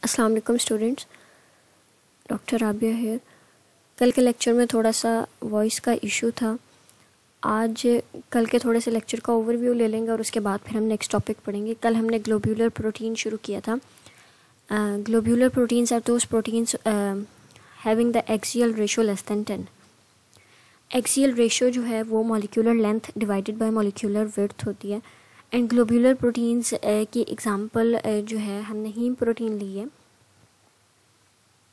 अस्सलाम वालेकुम students, doctor Rabia है। कल के लेक्चर में थोड़ा सा वॉइस का इशू था। आज कल के थोड़े से लेक्चर का ओवरव्यू ले लेंगे और उसके बाद फिर हम नेक्स्ट टॉपिक पढ़ेंगे। कल हमने ग्लोब्यूलर प्रोटीन शुरू किया था। Globular proteins are those proteins having the axial ratio less than 10। Axial ratio जो है वो molecular length divided by molecular width होती है। एंड ग्लोब्यूलर प्रोटीन्स की एग्जांपल जो है हमने हीम प्रोटीन ली है।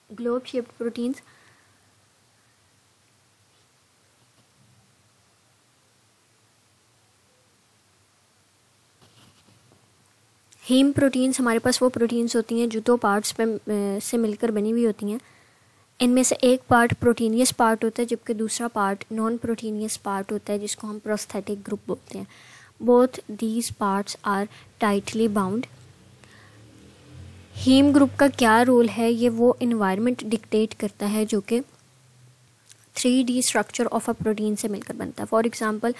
Globe shaped proteins haem proteins हमारे पास वो प्रोटीन्स होती हैं जो दो पार्ट्स पे से मिलकर बनी हुई होती हैं। इनमें से एक पार्ट प्रोटीनियस पार्ट होता है जबकि दूसरा पार्ट नॉन प्रोटीनियस पार्ट होता है जिसको हम प्रोस्थेटिक ग्रुप बोलते हैं। Both these parts are tightly bound. Haem group का क्या रोल है ये वो इन्वायरमेंट डिक्टेट करता है जो कि 3D structure of a protein से मिलकर बनता है। फॉर एग्जांपल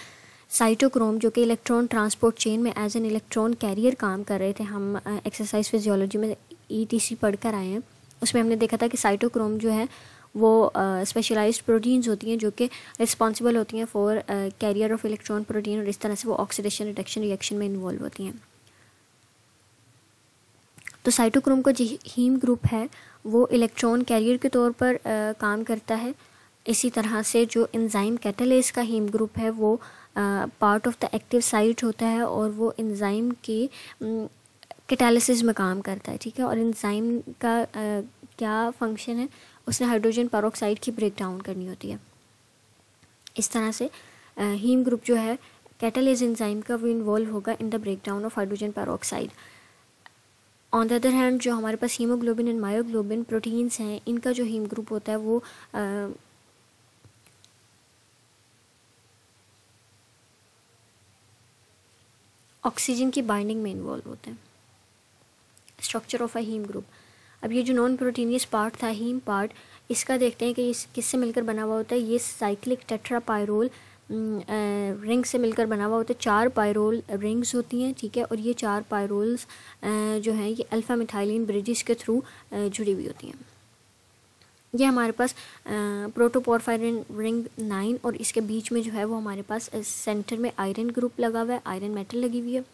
साइटोक्रोम जो कि इलेक्ट्रॉन ट्रांसपोर्ट चेन में एज एन इलेक्ट्रॉन कैरियर काम कर रहे थे। हम एक्सरसाइज फिजियोलॉजी में ETC पढ़ कर आए हैं, उसमें हमने देखा था कि साइटोक्रोम जो है वो स्पेशलाइज्ड प्रोटीन्स होती हैं जो कि रिस्पॉन्सिबल होती हैं for carrier of electron protein, और इस तरह से वो ऑक्सीडेशन रिडक्शन रिएक्शन में इन्वॉल्व होती हैं। तो साइटोक्रोम का जो हीम ग्रुप है वो इलेक्ट्रॉन कैरियर के तौर पर काम करता है। इसी तरह से जो एंजाइम कैटालेस का हीम ग्रुप है वो part of the active site होता है और वो एंजाइम की कैटालिसिस में काम करता है। ठीक है, और एंजाइम का क्या फंक्शन है, उसने हाइड्रोजन पेरोक्साइड की ब्रेक डाउन करनी होती है। इस तरह से हीम ग्रुप जो है कैटालेस एंजाइम का वो इन्वॉल्व होगा in the break down of hydrogen peroxide. On the other hand जो हमारे पास हीमोग्लोबिन एंड मायोग्लोबिन प्रोटीन्स हैं, इनका जो हीम ग्रुप होता है वो ऑक्सीजन की बाइंडिंग में इन्वॉल्व होते हैं। Structure of a haem group. अब ये जो नॉन प्रोटीनियस पार्ट था हीम पार्ट, इसका देखते हैं कि इस किससे मिलकर बना हुआ होता है। ये साइक्लिक टेट्रापायरोल रिंग से मिलकर बना हुआ होता है। 4 पायरोल रिंग्स होती हैं, ठीक है, और ये 4 पायरोल्स जो हैं ये अल्फ़ा मिथाइलिन ब्रिजेस के थ्रू जुड़ी हुई होती हैं। ये हमारे पास प्रोटोपोरफायरिन रिंग 9 और इसके बीच में जो है वो हमारे पास सेंटर में आयरन ग्रुप लगा हुआ है, आयरन मेटल लगी हुई है।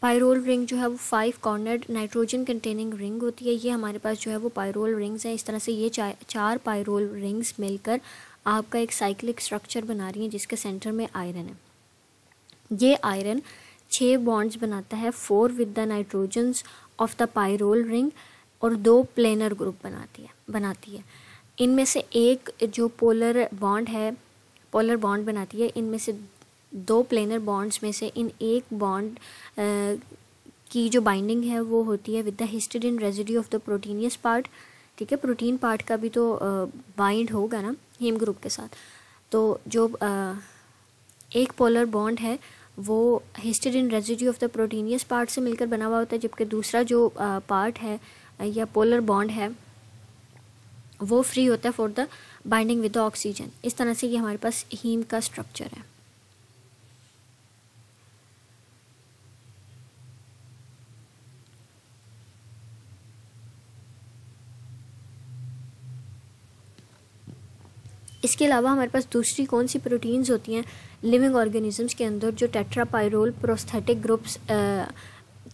पायरोल रिंग जो है वो 5 कॉर्नर्ड नाइट्रोजन कंटेनिंग रिंग होती है। ये हमारे पास जो है वो पायरोल रिंग्स हैं। इस तरह से ये 4 पायरोल रिंग्स मिलकर आपका एक साइक्लिक स्ट्रक्चर बना रही हैं जिसके सेंटर में आयरन है। ये आयरन 6 बॉन्ड्स बनाता है, 4 with the nitrogens of the pyrrole ring और 2 प्लेनर ग्रुप बनाती है। इनमें से एक जो पोलर बॉन्ड बनाती है। इनमें से 2 प्लेनर बॉन्ड्स में से इन एक बॉन्ड की जो बाइंडिंग है वो होती है with the histidine residue of the proteinaceous part. ठीक है, प्रोटीन पार्ट का भी तो बाइंड होगा ना हीम ग्रुप के साथ। तो जो एक पोलर बॉन्ड है वो histidine residue of the proteinaceous part से मिलकर बना हुआ होता है, जबकि दूसरा जो पार्ट है या पोलर बॉन्ड है वो फ्री होता है for the binding with the oxygen. इस तरह से ये हमारे पास हीम का स्ट्रक्चर है। इसके अलावा हमारे पास दूसरी कौन सी प्रोटीन्स होती हैं लिविंग ऑर्गेनिजम्स के अंदर जो टेट्रापायरोल प्रोस्थेटिक ग्रुप्स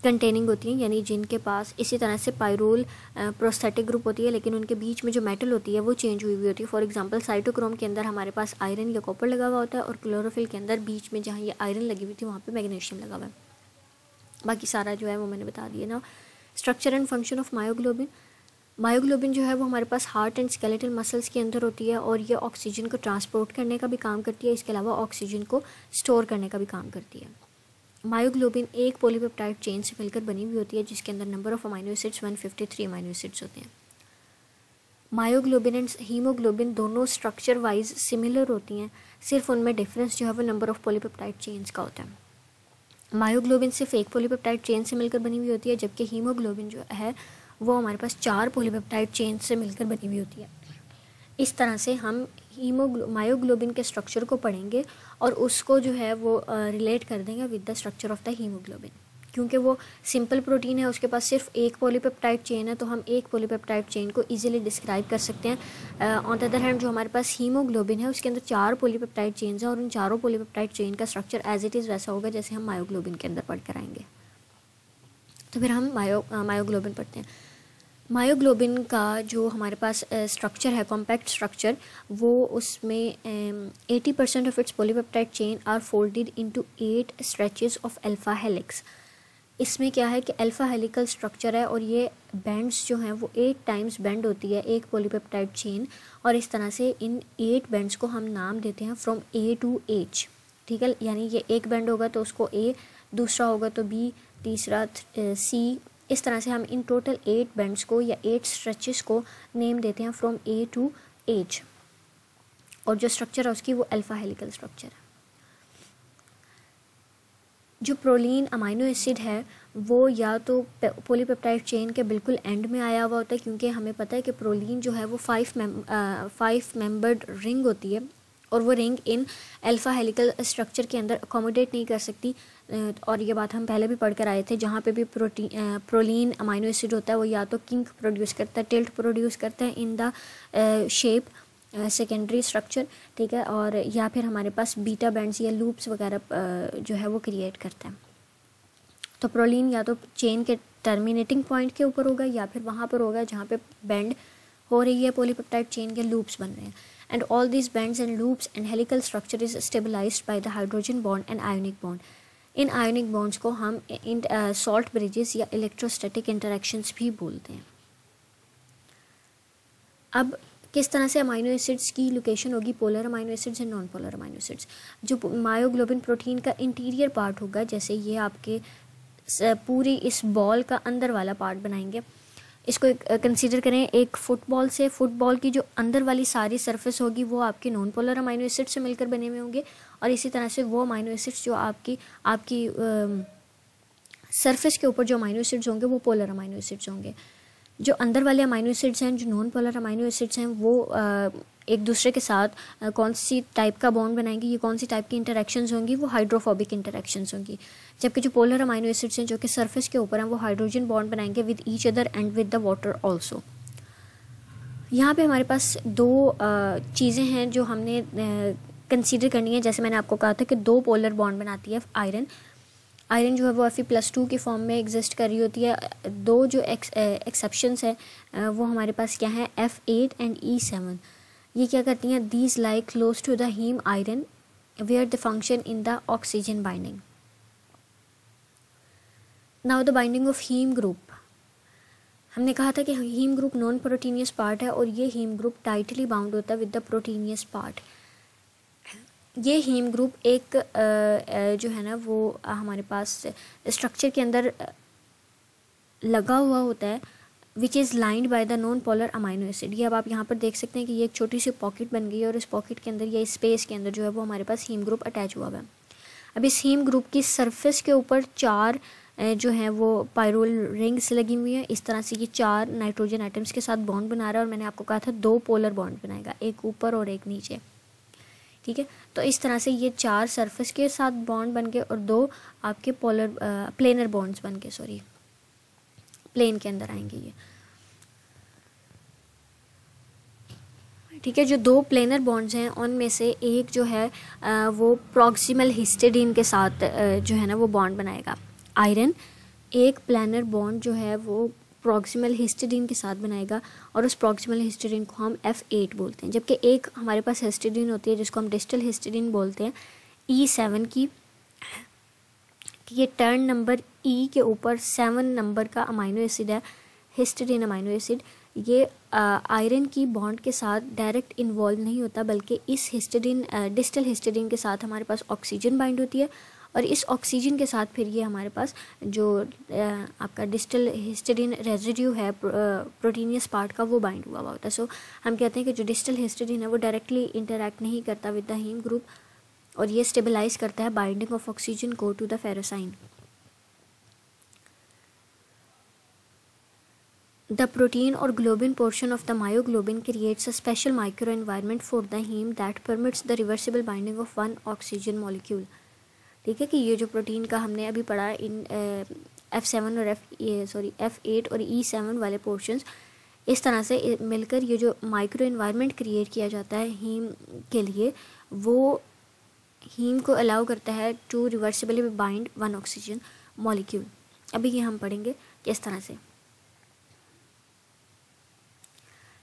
कंटेनिंग होती हैं, यानी जिनके पास इसी तरह से पायरोल प्रोस्थेटिक ग्रुप होती है लेकिन उनके बीच में जो मेटल होती है वो चेंज हुई होती है। फॉर एग्जांपल साइटोक्रोम के अंदर हमारे पास आयरन या कॉपर लगा हुआ होता है और क्लोरोफिल के अंदर बीच में जहाँ ये आयरन लगी हुई थी वहाँ पे मैग्नीशियम लगा हुआ है। बाकी सारा जो है वो मैंने बता दिया ना। Structure and function of myoglobin जो है वो हमारे पास हार्ट एंड स्केलेटल मसल्स के अंदर होती है और ये ऑक्सीजन को ट्रांसपोर्ट करने का भी काम करती है। इसके अलावा ऑक्सीजन को स्टोर करने का भी काम करती है। मायोग्लोबिन एक पॉलीपेप्टाइड चेन से मिलकर बनी हुई होती है जिसके अंदर number of amino acids 153 amino acids होते हैं। मायोग्लोबिन एंड हीमोग्लोबिन दोनों स्ट्रक्चर वाइज सिमिलर होती हैं, सिर्फ उनमें डिफरेंस जो है वो नंबर ऑफ पॉलीपेप्टाइड चेन्स का होता है। मायोग्लोबिन सिर्फ एक पॉलीपेप्टाइड चेन से मिलकर बनी हुई होती है, जबकि हीमोग्लोबिन जो है वो हमारे पास 4 पॉलीपेप्टाइड चेन से मिलकर बनी हुई होती है। इस तरह से हम मायोग्लोबिन के स्ट्रक्चर को पढ़ेंगे और उसको जो है वो रिलेट कर देंगे with the structure of the haemoglobin. क्योंकि वो सिंपल प्रोटीन है, उसके पास सिर्फ एक पॉलीपेप्टाइड चेन है, तो हम एक पॉलीपेप्टाइड चेन को इजीली डिस्क्राइब कर सकते हैं। ऑन द अदर हैंड जो हमारे पास हीमोग्लोबिन है उसके अंदर 4 पॉलीपेप्टाइड चेन्स हैं और उन चारों पॉलीपेप्टाइड चेन का स्ट्रक्चर एज इट इज़ वैसा होगा जैसे हम मायोग्लोबिन के अंदर पढ़ कर आएंगे। तो फिर हम मायोग्लोबिन पढ़ते हैं। मायोग्लोबिन का जो हमारे पास स्ट्रक्चर है, कॉम्पैक्ट स्ट्रक्चर, वो उसमें 80% of its polypeptide chain are folded into 8 stretches of alpha helix. इसमें क्या है कि अल्फा हेलिकल स्ट्रक्चर है और ये बैंड्स जो हैं वो 8 टाइम्स बेंड होती है एक पॉलीपेप्टाइड चेन, और इस तरह से इन 8 बेंड्स को हम नाम देते हैं फ्रॉम ए टू एच। ठीक है, यानी ये एक बेंड होगा तो उसको ए, दूसरा होगा तो बी, तीसरा सी, इस तरह से हम इन टोटल 8 बेंड्स को या 8 स्ट्रेचेस को नेम देते हैं फ्रॉम ए टू एच, और जो स्ट्रक्चर है उसकी वो अल्फा हेलिकल स्ट्रक्चर है। जो प्रोलीन अमाइनो एसिड है वो या तो पॉलीपेप्टाइड चेन के बिल्कुल एंड में आया हुआ होता है, क्योंकि हमें पता है कि प्रोलीन जो है वो 5 मेंबर्ड रिंग होती है और वो ring in alpha helical structure के अंदर अकोमोडेट नहीं कर सकती। और ये बात हम पहले भी पढ़ कर आए थे, जहाँ पे भी प्रोलीन अमाइनो एसिड होता है वो या तो किंक प्रोड्यूस करता है, टिल्ट प्रोड्यूस करता है in the shape secondary structure, ठीक है, और या फिर हमारे पास बीटा बैंड्स या लूप्स वगैरह जो है वो क्रिएट करता है। तो प्रोलीन या तो चेन के टर्मिनेटिंग पॉइंट के ऊपर होगा या फिर वहाँ पर होगा जहाँ पे बेंड हो रही है पॉलीपेप्टाइड चेन के लूप्स बन रहे हैं। And all these bends and loops and helical structure is stabilised by the hydrogen bond and ionic bond. इन आयोनिक बॉन्ड्स को हम सॉल्ट ब्रिजेस या इलेक्ट्रोस्टैटिक इंटरेक्शंस भी बोलते हैं। अब किस तरह से अमाइनो एसिड्स की लोकेशन होगी, polar amino acids and non polar amino acids. जो मायोग्लोबिन प्रोटीन का इंटीरियर पार्ट होगा, जैसे ये आपके पूरी इस बॉल का अंदर वाला पार्ट बनाएंगे, इसको कंसीडर करें एक फुटबॉल से। फुटबॉल की जो अंदर वाली सारी सरफेस होगी वो आपके नॉन पोलर अमाइनो एसिड से मिलकर बने हुए होंगे, और इसी तरह से वो अमाइनो एसिड्स जो आपकी सरफेस के ऊपर जो अमाइनो एसिड्स होंगे वो पोलर अमाइनो एसिड्स होंगे। जो अंदर वाले अमाइनो एसिड्स हैं, जो नॉन पोलर अमाइनो एसिड्स हैं, वो एक दूसरे के साथ कौन सी टाइप का बॉन्ड बनाएंगे, ये कौन सी टाइप की इंटरेक्शंस होंगी, वो हाइड्रोफोबिक इंटरेक्शंस होंगी। जबकि जो पोलर अमाइनो एसिड्स हैं जो कि सरफेस के ऊपर हैं वो हाइड्रोजन बॉन्ड बनाएंगे with each other and with the water also. यहाँ पे हमारे पास 2 चीज़ें हैं जो हमने कंसीडर करनी है। जैसे मैंने आपको कहा था कि 2 पोलर बॉन्ड बनाती है आयरन जो है वो Fe+2 की फॉर्म में एग्जिस्ट कर रही होती है। 2 जो एक्सेप्शंस है वो हमारे पास क्या है, F8 एंड E7। ये क्या करती हैं, these lie close to the haem iron where the function in the oxygen binding. Now the binding of haem group. हमने कहा था कि haem group non proteinaceous part है और ये हीम ग्रुप टाइटली बाउंड होता है विद द प्रोटीनियस पार्ट। ये हीम ग्रुप एक जो है ना वो हमारे पास स्ट्रक्चर के अंदर लगा हुआ होता है, which is lined by the non polar amino acid. ये अब आप यहाँ पर देख सकते हैं कि ये एक छोटी सी पॉकेट बन गई है और इस पॉकेट के अंदर या स्पेस के अंदर जो है वो हमारे पास हीम ग्रुप अटैच हुआ है। अब इस हीम ग्रुप की सरफेस के ऊपर 4 जो है वो पायरोल रिंग्स लगी हुई हैं। इस तरह से ये 4 नाइट्रोजन एटम्स के साथ बॉन्ड बना रहा है, और मैंने आपको कहा था 2 पोलर बॉन्ड बनाएगा, एक ऊपर और एक नीचे, ठीक है। तो इस तरह से ये 4 सरफेस के साथ बॉन्ड बन गए और 2 आपके पोलर प्लेनर बॉन्ड्स बन गए, प्लेन के अंदर आएंगे ये, ठीक है। जो 2 प्लेनर बॉन्ड्स हैं उनमें से एक जो है वो प्रॉक्सिमल हिस्टिडीन के साथ जो है ना वो बॉन्ड बनाएगा आयरन। एक प्लेनर बॉन्ड जो है वो प्रॉक्सिमल हिस्टिडीन के साथ बनाएगा और उस प्रॉक्सिमल हिस्टिडीन को हम F8 बोलते हैं। जबकि एक हमारे पास हिस्टिडीन होती है जिसको हम डिस्टल हिस्टिडीन बोलते हैं E7 की। ये टर्न नंबर E के ऊपर 7 नंबर का अमाइनो एसिड है, हिस्टिडीन अमाइनो एसिड। ये आयरन की बॉन्ड के साथ डायरेक्ट इन्वॉल्व नहीं होता, बल्कि इस हिस्टिडीन डिस्टल हिस्टिडीन के साथ हमारे पास ऑक्सीजन बाइंड होती है, और इस ऑक्सीजन के साथ फिर ये हमारे पास जो आपका डिस्टल हिस्टिडीन रेजिड्यू है प्रोटीनियस पार्ट का वो बाइंड हुआ होता है। सो हम कहते हैं कि जो डिस्टल हिस्टिडीन है वो डायरेक्टली इंटरैक्ट नहीं करता विद द हीम ग्रुप, और ये स्टेबलाइज करता है बाइंडिंग ऑफ ऑक्सीजन को to the ferrocene. The protein or globin portion of the myoglobin creates a special microenvironment for the heme that permits the reversible binding of one oxygen molecule. ठीक है, कि ये जो protein का हमने अभी पढ़ा इन F7 और F8 और E7 वाले पोर्शंस, इस तरह से मिलकर ये जो माइक्रो इन्वायरमेंट क्रिएट किया जाता है हीम के लिए, वो हीम को अलाउ करता है to reversibly bind one oxygen molecule. अभी ये हम पढ़ेंगे किस तरह से।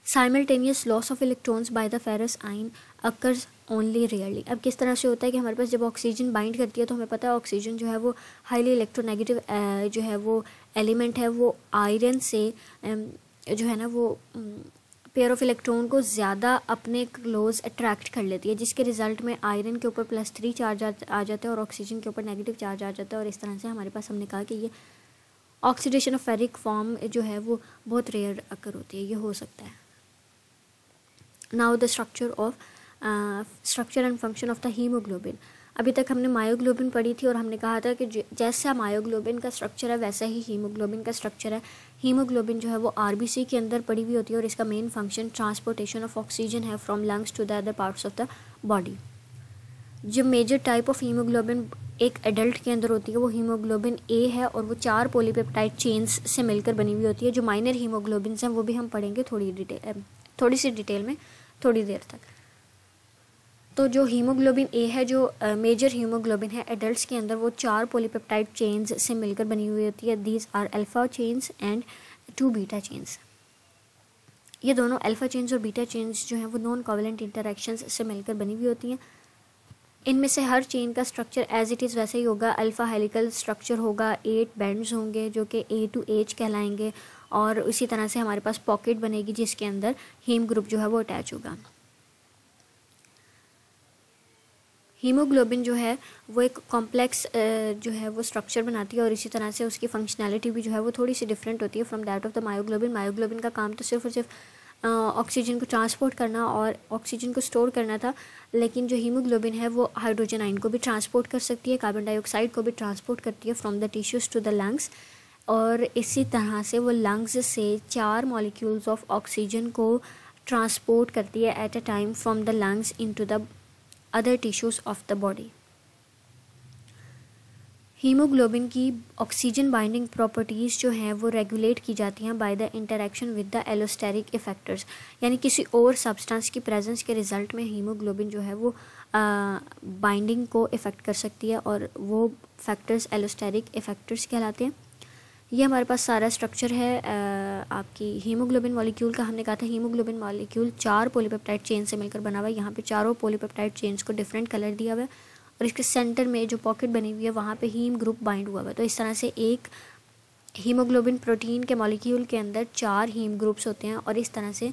Simultaneous loss of electrons by the ferrous ion occurs only rarely. अब किस तरह से होता है कि हमारे पास जब ऑक्सीजन बाइंड करती है तो हमें पता है ऑक्सीजन जो है वो हाईली इलेक्ट्रोनेगेटिव जो है वो एलिमेंट है, वो आयरन से जो है ना वो पेयर ऑफ इलेक्ट्रॉन को ज़्यादा अपने क्लोज अट्रैक्ट कर लेती है, जिसके रिजल्ट में आयरन के ऊपर +3 चार्ज आ जाता है और ऑक्सीजन के ऊपर नेगेटिव चार्ज आ जाता है। और इस तरह से हमारे पास हमने कहा कि ये ऑक्सीडेशन ऑफ फेरिक फॉर्म जो है वो बहुत रेयर अकर होती है, ये हो सकता है। Now the structure and function of the haemoglobin. अभी तक हमने मायोग्लोबिन पढ़ी थी और हमने कहा था कि जैसा मायोग्लोबिन का स्ट्रक्चर है वैसा ही हीमोग्लोबिन का स्ट्रक्चर है। हीमोग्लोबिन जो है वो आरबीसी के अंदर पड़ी हुई होती है और इसका main function transportation of oxygen है from lungs to the other parts of the body. जो मेजर टाइप ऑफ हीमोग्लोबिन एक एडल्ट के अंदर होती है वो हीमोग्लोबिन ए है और वो 4 पॉलीपेप्टाइड चेन्स से मिलकर बनी हुई होती है। जो माइनर हीमोग्लोबिन हैं वो भी हम पढ़ेंगे थोड़ी सी डिटेल में थोड़ी देर तक। तो जो हीमोग्लोबिन ए है, जो मेजर हीमोग्लोबिन है एडल्ट्स के अंदर, वो 4 पॉलीपेप्टाइड चेन्स से मिलकर बनी हुई होती है। These are alpha chains and 2 beta chains. ये दोनों अल्फा चेन्स और बीटा चेन्स जो हैं वो नॉन कोवेलेंट इंटरैक्शंस से मिलकर बनी हुई होती हैं। इनमें से हर चेन का स्ट्रक्चर एज इट इज़ वैसे ही होगा। अल्फा हेलिकल स्ट्रक्चर होगा, 8 बैंड्स होंगे जो कि A to H कहलाएंगे और इसी तरह से हमारे पास पॉकेट बनेगी जिसके अंदर हीम ग्रुप जो है वो अटैच होगा। हीमोग्लोबिन जो है वो एक कॉम्प्लेक्स जो है वो स्ट्रक्चर बनाती है और इसी तरह से उसकी फंक्शनैलिटी भी जो है वो थोड़ी सी डिफरेंट होती है from that of the myoglobin. Myoglobin का काम तो सिर्फ और सिर्फ ऑक्सीजन को ट्रांसपोर्ट करना और ऑक्सीजन को स्टोर करना था, लेकिन जो हीमोग्लोबिन है वो हाइड्रोजन आयन को भी ट्रांसपोर्ट कर सकती है, कार्बन डाइऑक्साइड को भी ट्रांसपोर्ट करती है from the tissues to the lungs. और इसी तरह से वो लंग्स से 4 मॉलिक्यूल्स ऑफ ऑक्सीजन को ट्रांसपोर्ट करती है at a time from the lungs into the other tissues of the body. Haemoglobin की ऑक्सीजन बाइंडिंग प्रॉपर्टीज़ जो हैं वो रेगुलेट की जाती हैं by the interaction with the allosteric effectors, यानी किसी और सब्सटेंस की प्रेजेंस के रिजल्ट में हीमोग्लोबिन जो है वो बाइंडिंग को इफ़ेक्ट कर सकती है और वो फैक्टर्स एलोस्टेरिक इफेक्टर्स कहलाते हैं। ये हमारे पास सारा स्ट्रक्चर है आपकी हीमोग्लोबिन मॉलिक्यूल का। हमने कहा था हीमोग्लोबिन मॉलिक्यूल 4 पॉलीपेप्टाइड चेन से मिलकर बना हुआ है। यहाँ पे चारों पॉलीपेप्टाइड चेन्स को डिफरेंट कलर दिया हुआ है और इसके सेंटर में जो पॉकेट बनी हुई है वहाँ पे हीम ग्रुप बाइंड हुआ हुआ है। तो इस तरह से एक हीमोग्लोबिन प्रोटीन के मॉलिक्यूल के अंदर 4 हीम ग्रुप्स होते हैं और इस तरह से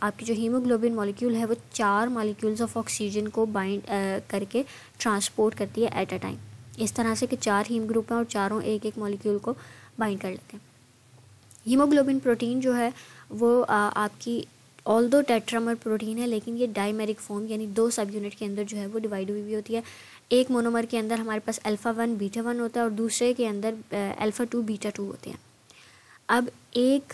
आपकी जो हीमोग्लोबिन मॉलिक्यूल है वो 4 मॉलिक्यूल्स ऑफ ऑक्सीजन को बाइंड करके ट्रांसपोर्ट करती है एट अ टाइम। इस तरह से कि 4 हीम ग्रुप हैं और चारों एक एक मॉलिक्यूल को बाइंड कर लेते हैं। हीमोग्लोबिन प्रोटीन जो है वो आपकी ऑल्दो टेट्रामर प्रोटीन है, लेकिन ये डाइमेरिक फॉर्म यानी 2 सब यूनिट के अंदर जो है वो डिवाइड हुई हुई होती है। एक मोनोमर के अंदर हमारे पास अल्फ़ा 1 बीटा 1 होता है और दूसरे के अंदर अल्फ़ा 2 बीटा 2 होते हैं। अब एक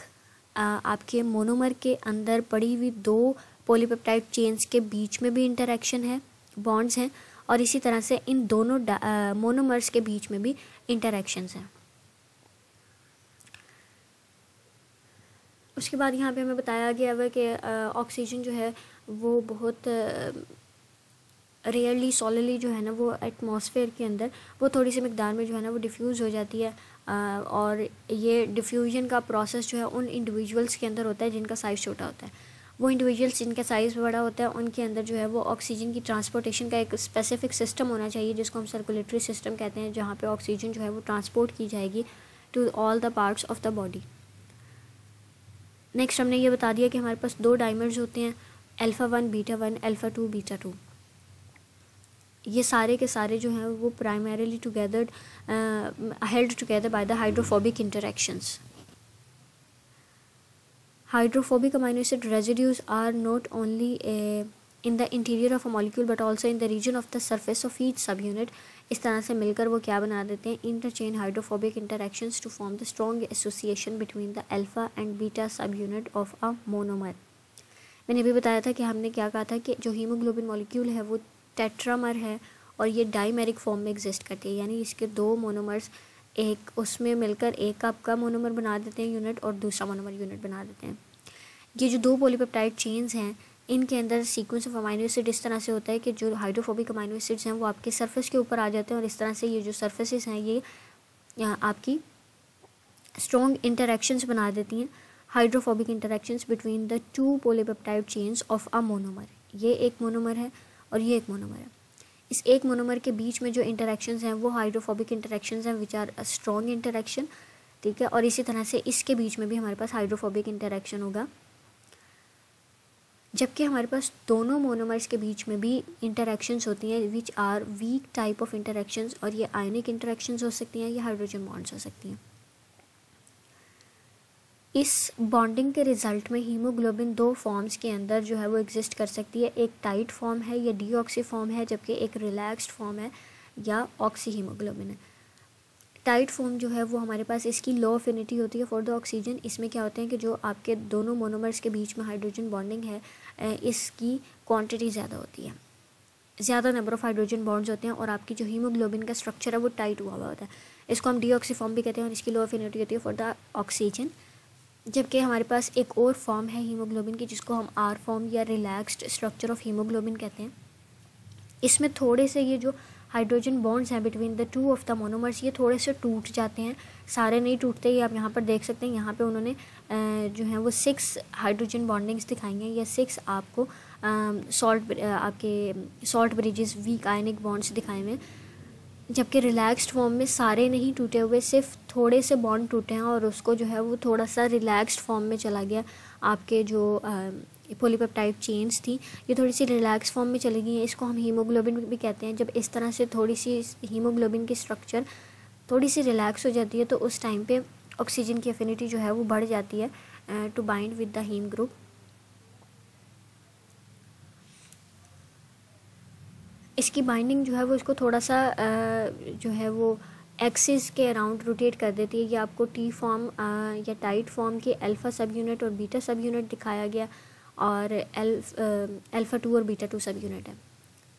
आपके मोनोमर के अंदर पड़ी हुई 2 पॉलीपेप्टाइड चेन्स के बीच में भी इंटरेक्शन है, बॉन्ड्स हैं, और इसी तरह से इन दोनों मोनोमर्स के बीच में भी इंटरेक्शंस हैं। उसके बाद यहाँ पे हमें बताया गया है कि ऑक्सीजन जो है वो बहुत रेयरली सॉलिडली जो है ना वो एटमॉस्फेयर के अंदर वो थोड़ी सी मिकदार में जो है ना वो डिफ्यूज़ हो जाती है और ये डिफ्यूजन का प्रोसेस जो है उन इंडिविजुअल्स के अंदर होता है जिनका साइज़ छोटा होता है। वो इंडिविजुअल्स जिनका साइज़ बड़ा होता है उनके अंदर जो है वो ऑक्सीजन की ट्रांसपोर्टेशन का एक स्पेसिफिक सिस्टम होना चाहिए जिसको हम सर्कुलेटरी सिस्टम कहते हैं, जहाँ पे ऑक्सीजन जो है वो ट्रांसपोर्ट की जाएगी to all the parts of the body. Next हमने ये बता दिया कि हमारे पास 2 डाइमर्स होते हैं, अल्फ़ा 1 बीटा 1, अल्फ़ा 2 बीटा 2। ये सारे के सारे जो हैं वो primarily together held together by the hydrophobic interactions. Hydrophobic amino acid residues are not only in the interior of a molecule but also in the region of the surface of each sub unit. इस तरह से मिलकर वो क्या बना देते हैं, interchain hydrophobic interactions to form the strong association between the alpha and beta सब यूनिट ऑफ अ मोनोमर। मैंने भी बताया था कि हमने क्या कहा था कि जो हीमोग्लोबिन मॉलिक्यूल है वो टेट्रामर है और ये डाइमेरिक फॉर्म में एग्जिस्ट करती है, यानी इसके दो मोनोमर्स एक उसमें मिलकर एक आपका मोनोमर बना देते हैं यूनिट और दूसरा मोनोमर यूनिट बना देते हैं। ये जो दो पॉलीपेप्टाइड चेन्स हैं इनके अंदर सीक्वेंस ऑफ अमाइनो एसिड इस तरह से होता है कि जो हाइड्रोफोबिक अमाइनो एसिड्स हैं वो आपके सरफेस के ऊपर आ जाते हैं और इस तरह से ये जो सरफेसेस हैं ये आपकी स्ट्रॉन्ग इंटरेक्शंस बना देती हैं, hydrophobic interactions between the two polypeptide chains of a monomer. ये एक मोनोमर है और ये एक मोनोमर है। इस एक मोनोमर के बीच में जो इंटरेक्शंस हैं वो हाइड्रोफोबिक इंटरेक्शंस हैं which are a strong interaction, ठीक है। और इसी तरह से इसके बीच में भी हमारे पास हाइड्रोफोबिक इंटरेक्शन होगा, जबकि हमारे पास दोनों मोनोमर्स के बीच में भी इंटरेक्शंस होती हैं which are weak type of interactions, और ये आयनिक इंटरेक्शंस हो सकती हैं या हाइड्रोजन बॉन्ड्स हो सकती हैं। इस बॉन्डिंग के रिजल्ट में हीमोग्लोबिन दो फॉर्म्स के अंदर जो है वो एग्जिस्ट कर सकती है, एक टाइट फॉर्म है या डीऑक्सी फॉर्म है, जबकि एक रिलैक्स्ड फॉर्म है या ऑक्सी हीमोग्लोबिन है। टाइट फॉर्म जो है वो हमारे पास इसकी लो अफिनिटी होती है फॉर द ऑक्सीजन। इसमें क्या होते हैं कि जो आपके दोनों मोनोमर्स के बीच में हाइड्रोजन बॉन्डिंग है इसकी क्वांटिटी ज़्यादा होती है, ज़्यादा नंबर ऑफ़ हाइड्रोजन बॉन्ड्स होते हैं और आपकी जो हीमोग्लोबिन का स्ट्रक्चर है वो टाइट हुआ होता है। इसको हम डीऑक्सी फॉर्म भी कहते हैं और इसकी लो अफिनिटी होती है फॉर द ऑक्सीजन। जबकि हमारे पास एक और फॉर्म है हीमोग्लोबिन की जिसको हम आर फॉर्म या रिलैक्स्ड स्ट्रक्चर ऑफ हीमोग्लोबिन कहते हैं। इसमें थोड़े से ये जो हाइड्रोजन बॉन्ड्स हैं between the two of the monomers ये थोड़े से टूट जाते हैं, सारे नहीं टूटते। ये आप यहाँ पर देख सकते हैं, यहाँ पे उन्होंने जो है वो 6 हाइड्रोजन बॉन्डिंग्स दिखाई हैं या 6 आपको आपके salt bridges weak ionic bonds दिखाए हुए हैं, जबकि रिलैक्स्ड फॉर्म में सारे नहीं टूटे हुए, सिर्फ थोड़े से बॉन्ड टूटे हैं और उसको जो है वो थोड़ा सा रिलैक्स्ड फॉर्म में चला गया। आपके जो पॉलीपेप्टाइड चेन्स थी ये थोड़ी सी रिलैक्स फॉर्म में चली गई हैं, इसको हम हीमोग्लोबिन भी कहते हैं। जब इस तरह से थोड़ी सी हीमोग्लोबिन की स्ट्रक्चर थोड़ी सी रिलैक्स हो जाती है तो उस टाइम पे ऑक्सीजन की एफिनिटी जो है वो बढ़ जाती है to bind with the haem group. इसकी बाइंडिंग जो है वो इसको थोड़ा सा जो है वो एक्सिस के अराउंड रोटेट कर देती है। ये आपको टी फॉर्म या टाइट फॉर्म के अल्फ़ा सब यूनिट और बीटा सब यूनिट दिखाया गया और अल्फ़ा 2 और बीटा 2 सब यूनिट है।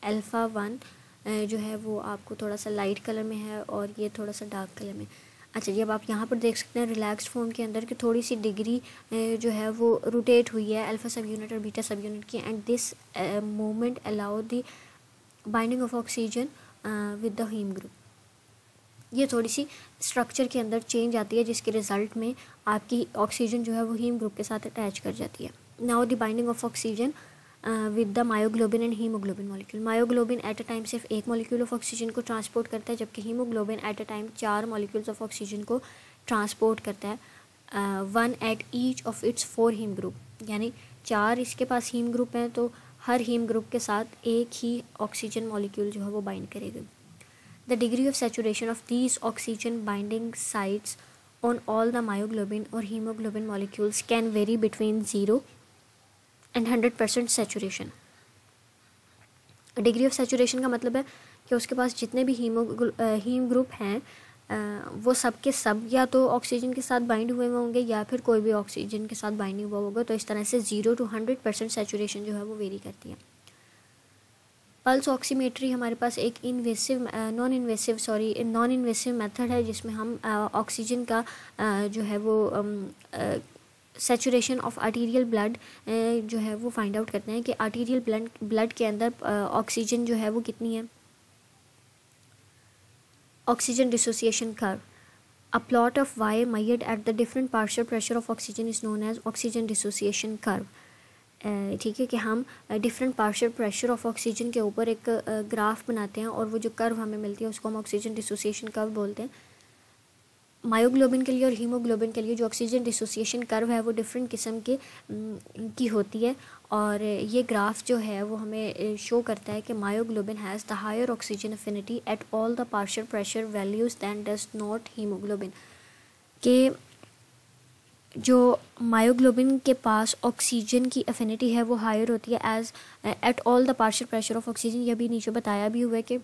अल्फ़ा 1 जो है वो आपको थोड़ा सा लाइट कलर में है और ये थोड़ा सा डार्क कलर में। अच्छा जी, अब आप यहाँ पर देख सकते हैं रिलैक्स्ड फॉर्म के अंदर कि थोड़ी सी डिग्री जो है वो रोटेट हुई है अल्फ़ा सब यूनिट और बीटा सब यूनिट की, and this movement allow the binding of oxygen with the haem group. ये थोड़ी सी स्ट्रक्चर के अंदर चेंज आती है जिसके रिजल्ट में आपकी ऑक्सीजन जो है वो हीम ग्रुप के साथ अटैच कर जाती है। Now the binding of oxygen with the myoglobin and haemoglobin molecule. Myoglobin at a time सिर्फ एक मॉलिक्यूल ऑफ ऑक्सीजन को ट्रांसपोर्ट करता है, जबकि haemoglobin at a time 4 molecules of oxygen को ट्रांसपोर्ट करता है, 1 at each of its 4 haem group. यानी 4 इसके पास हीम ग्रुप हैं तो हर हीम ग्रुप के साथ एक ही ऑक्सीजन मॉलिक्यूल जो है वो बाइंड करेगा। The degree of saturation of these oxygen binding sites on all the myoglobin or hemoglobin molecules can vary between 0 and 100% saturation. Degree of saturation का मतलब है कि उसके पास जितने भी हीम ग्रुप हैं वो सब के सब या तो ऑक्सीजन के साथ बाइंड हुए होंगे या फिर कोई भी ऑक्सीजन के साथ बाइंड हुआ होगा। तो इस तरह से 0 to 100% सैचुरेशन जो है वो वेरी करती है। पल्स ऑक्सीमेट्री हमारे पास एक नॉन इन्वेसिव मेथड है जिसमें हम ऑक्सीजन का जो है वो सैचुरेशन ऑफ आर्टीरियल ब्लड जो है वो फाइंड आउट करते हैं कि आर्टीरियल ब्लड के अंदर ऑक्सीजन जो है वो कितनी है। Oxygen dissociation curve, a plot of Y measured at the different partial pressure of oxygen is known as oxygen dissociation curve. ठीक है कि हम different partial pressure of oxygen के ऊपर एक ग्राफ बनाते हैं और वो जो कर्व हमें मिलती है उसको हम ऑक्सीजन डिसोसिएशन कर्व बोलते हैं। मायोग्लोबिन के लिए और हीमोग्लोबिन के लिए जो ऑक्सीजन डिसोसिएशन कर्व है वो डिफरेंट किस्म के की होती है और ये ग्राफ जो है वो हमें शो करता है कि myoglobin has the higher oxygen affinity at all the partial pressure values than does not haemoglobin. के जो मायोग्लोबिन के पास ऑक्सीजन की अफिनिटी है वो हायर होती है as at all the partial pressure of oxygen. ये भी नीचे बताया भी हुआ है कि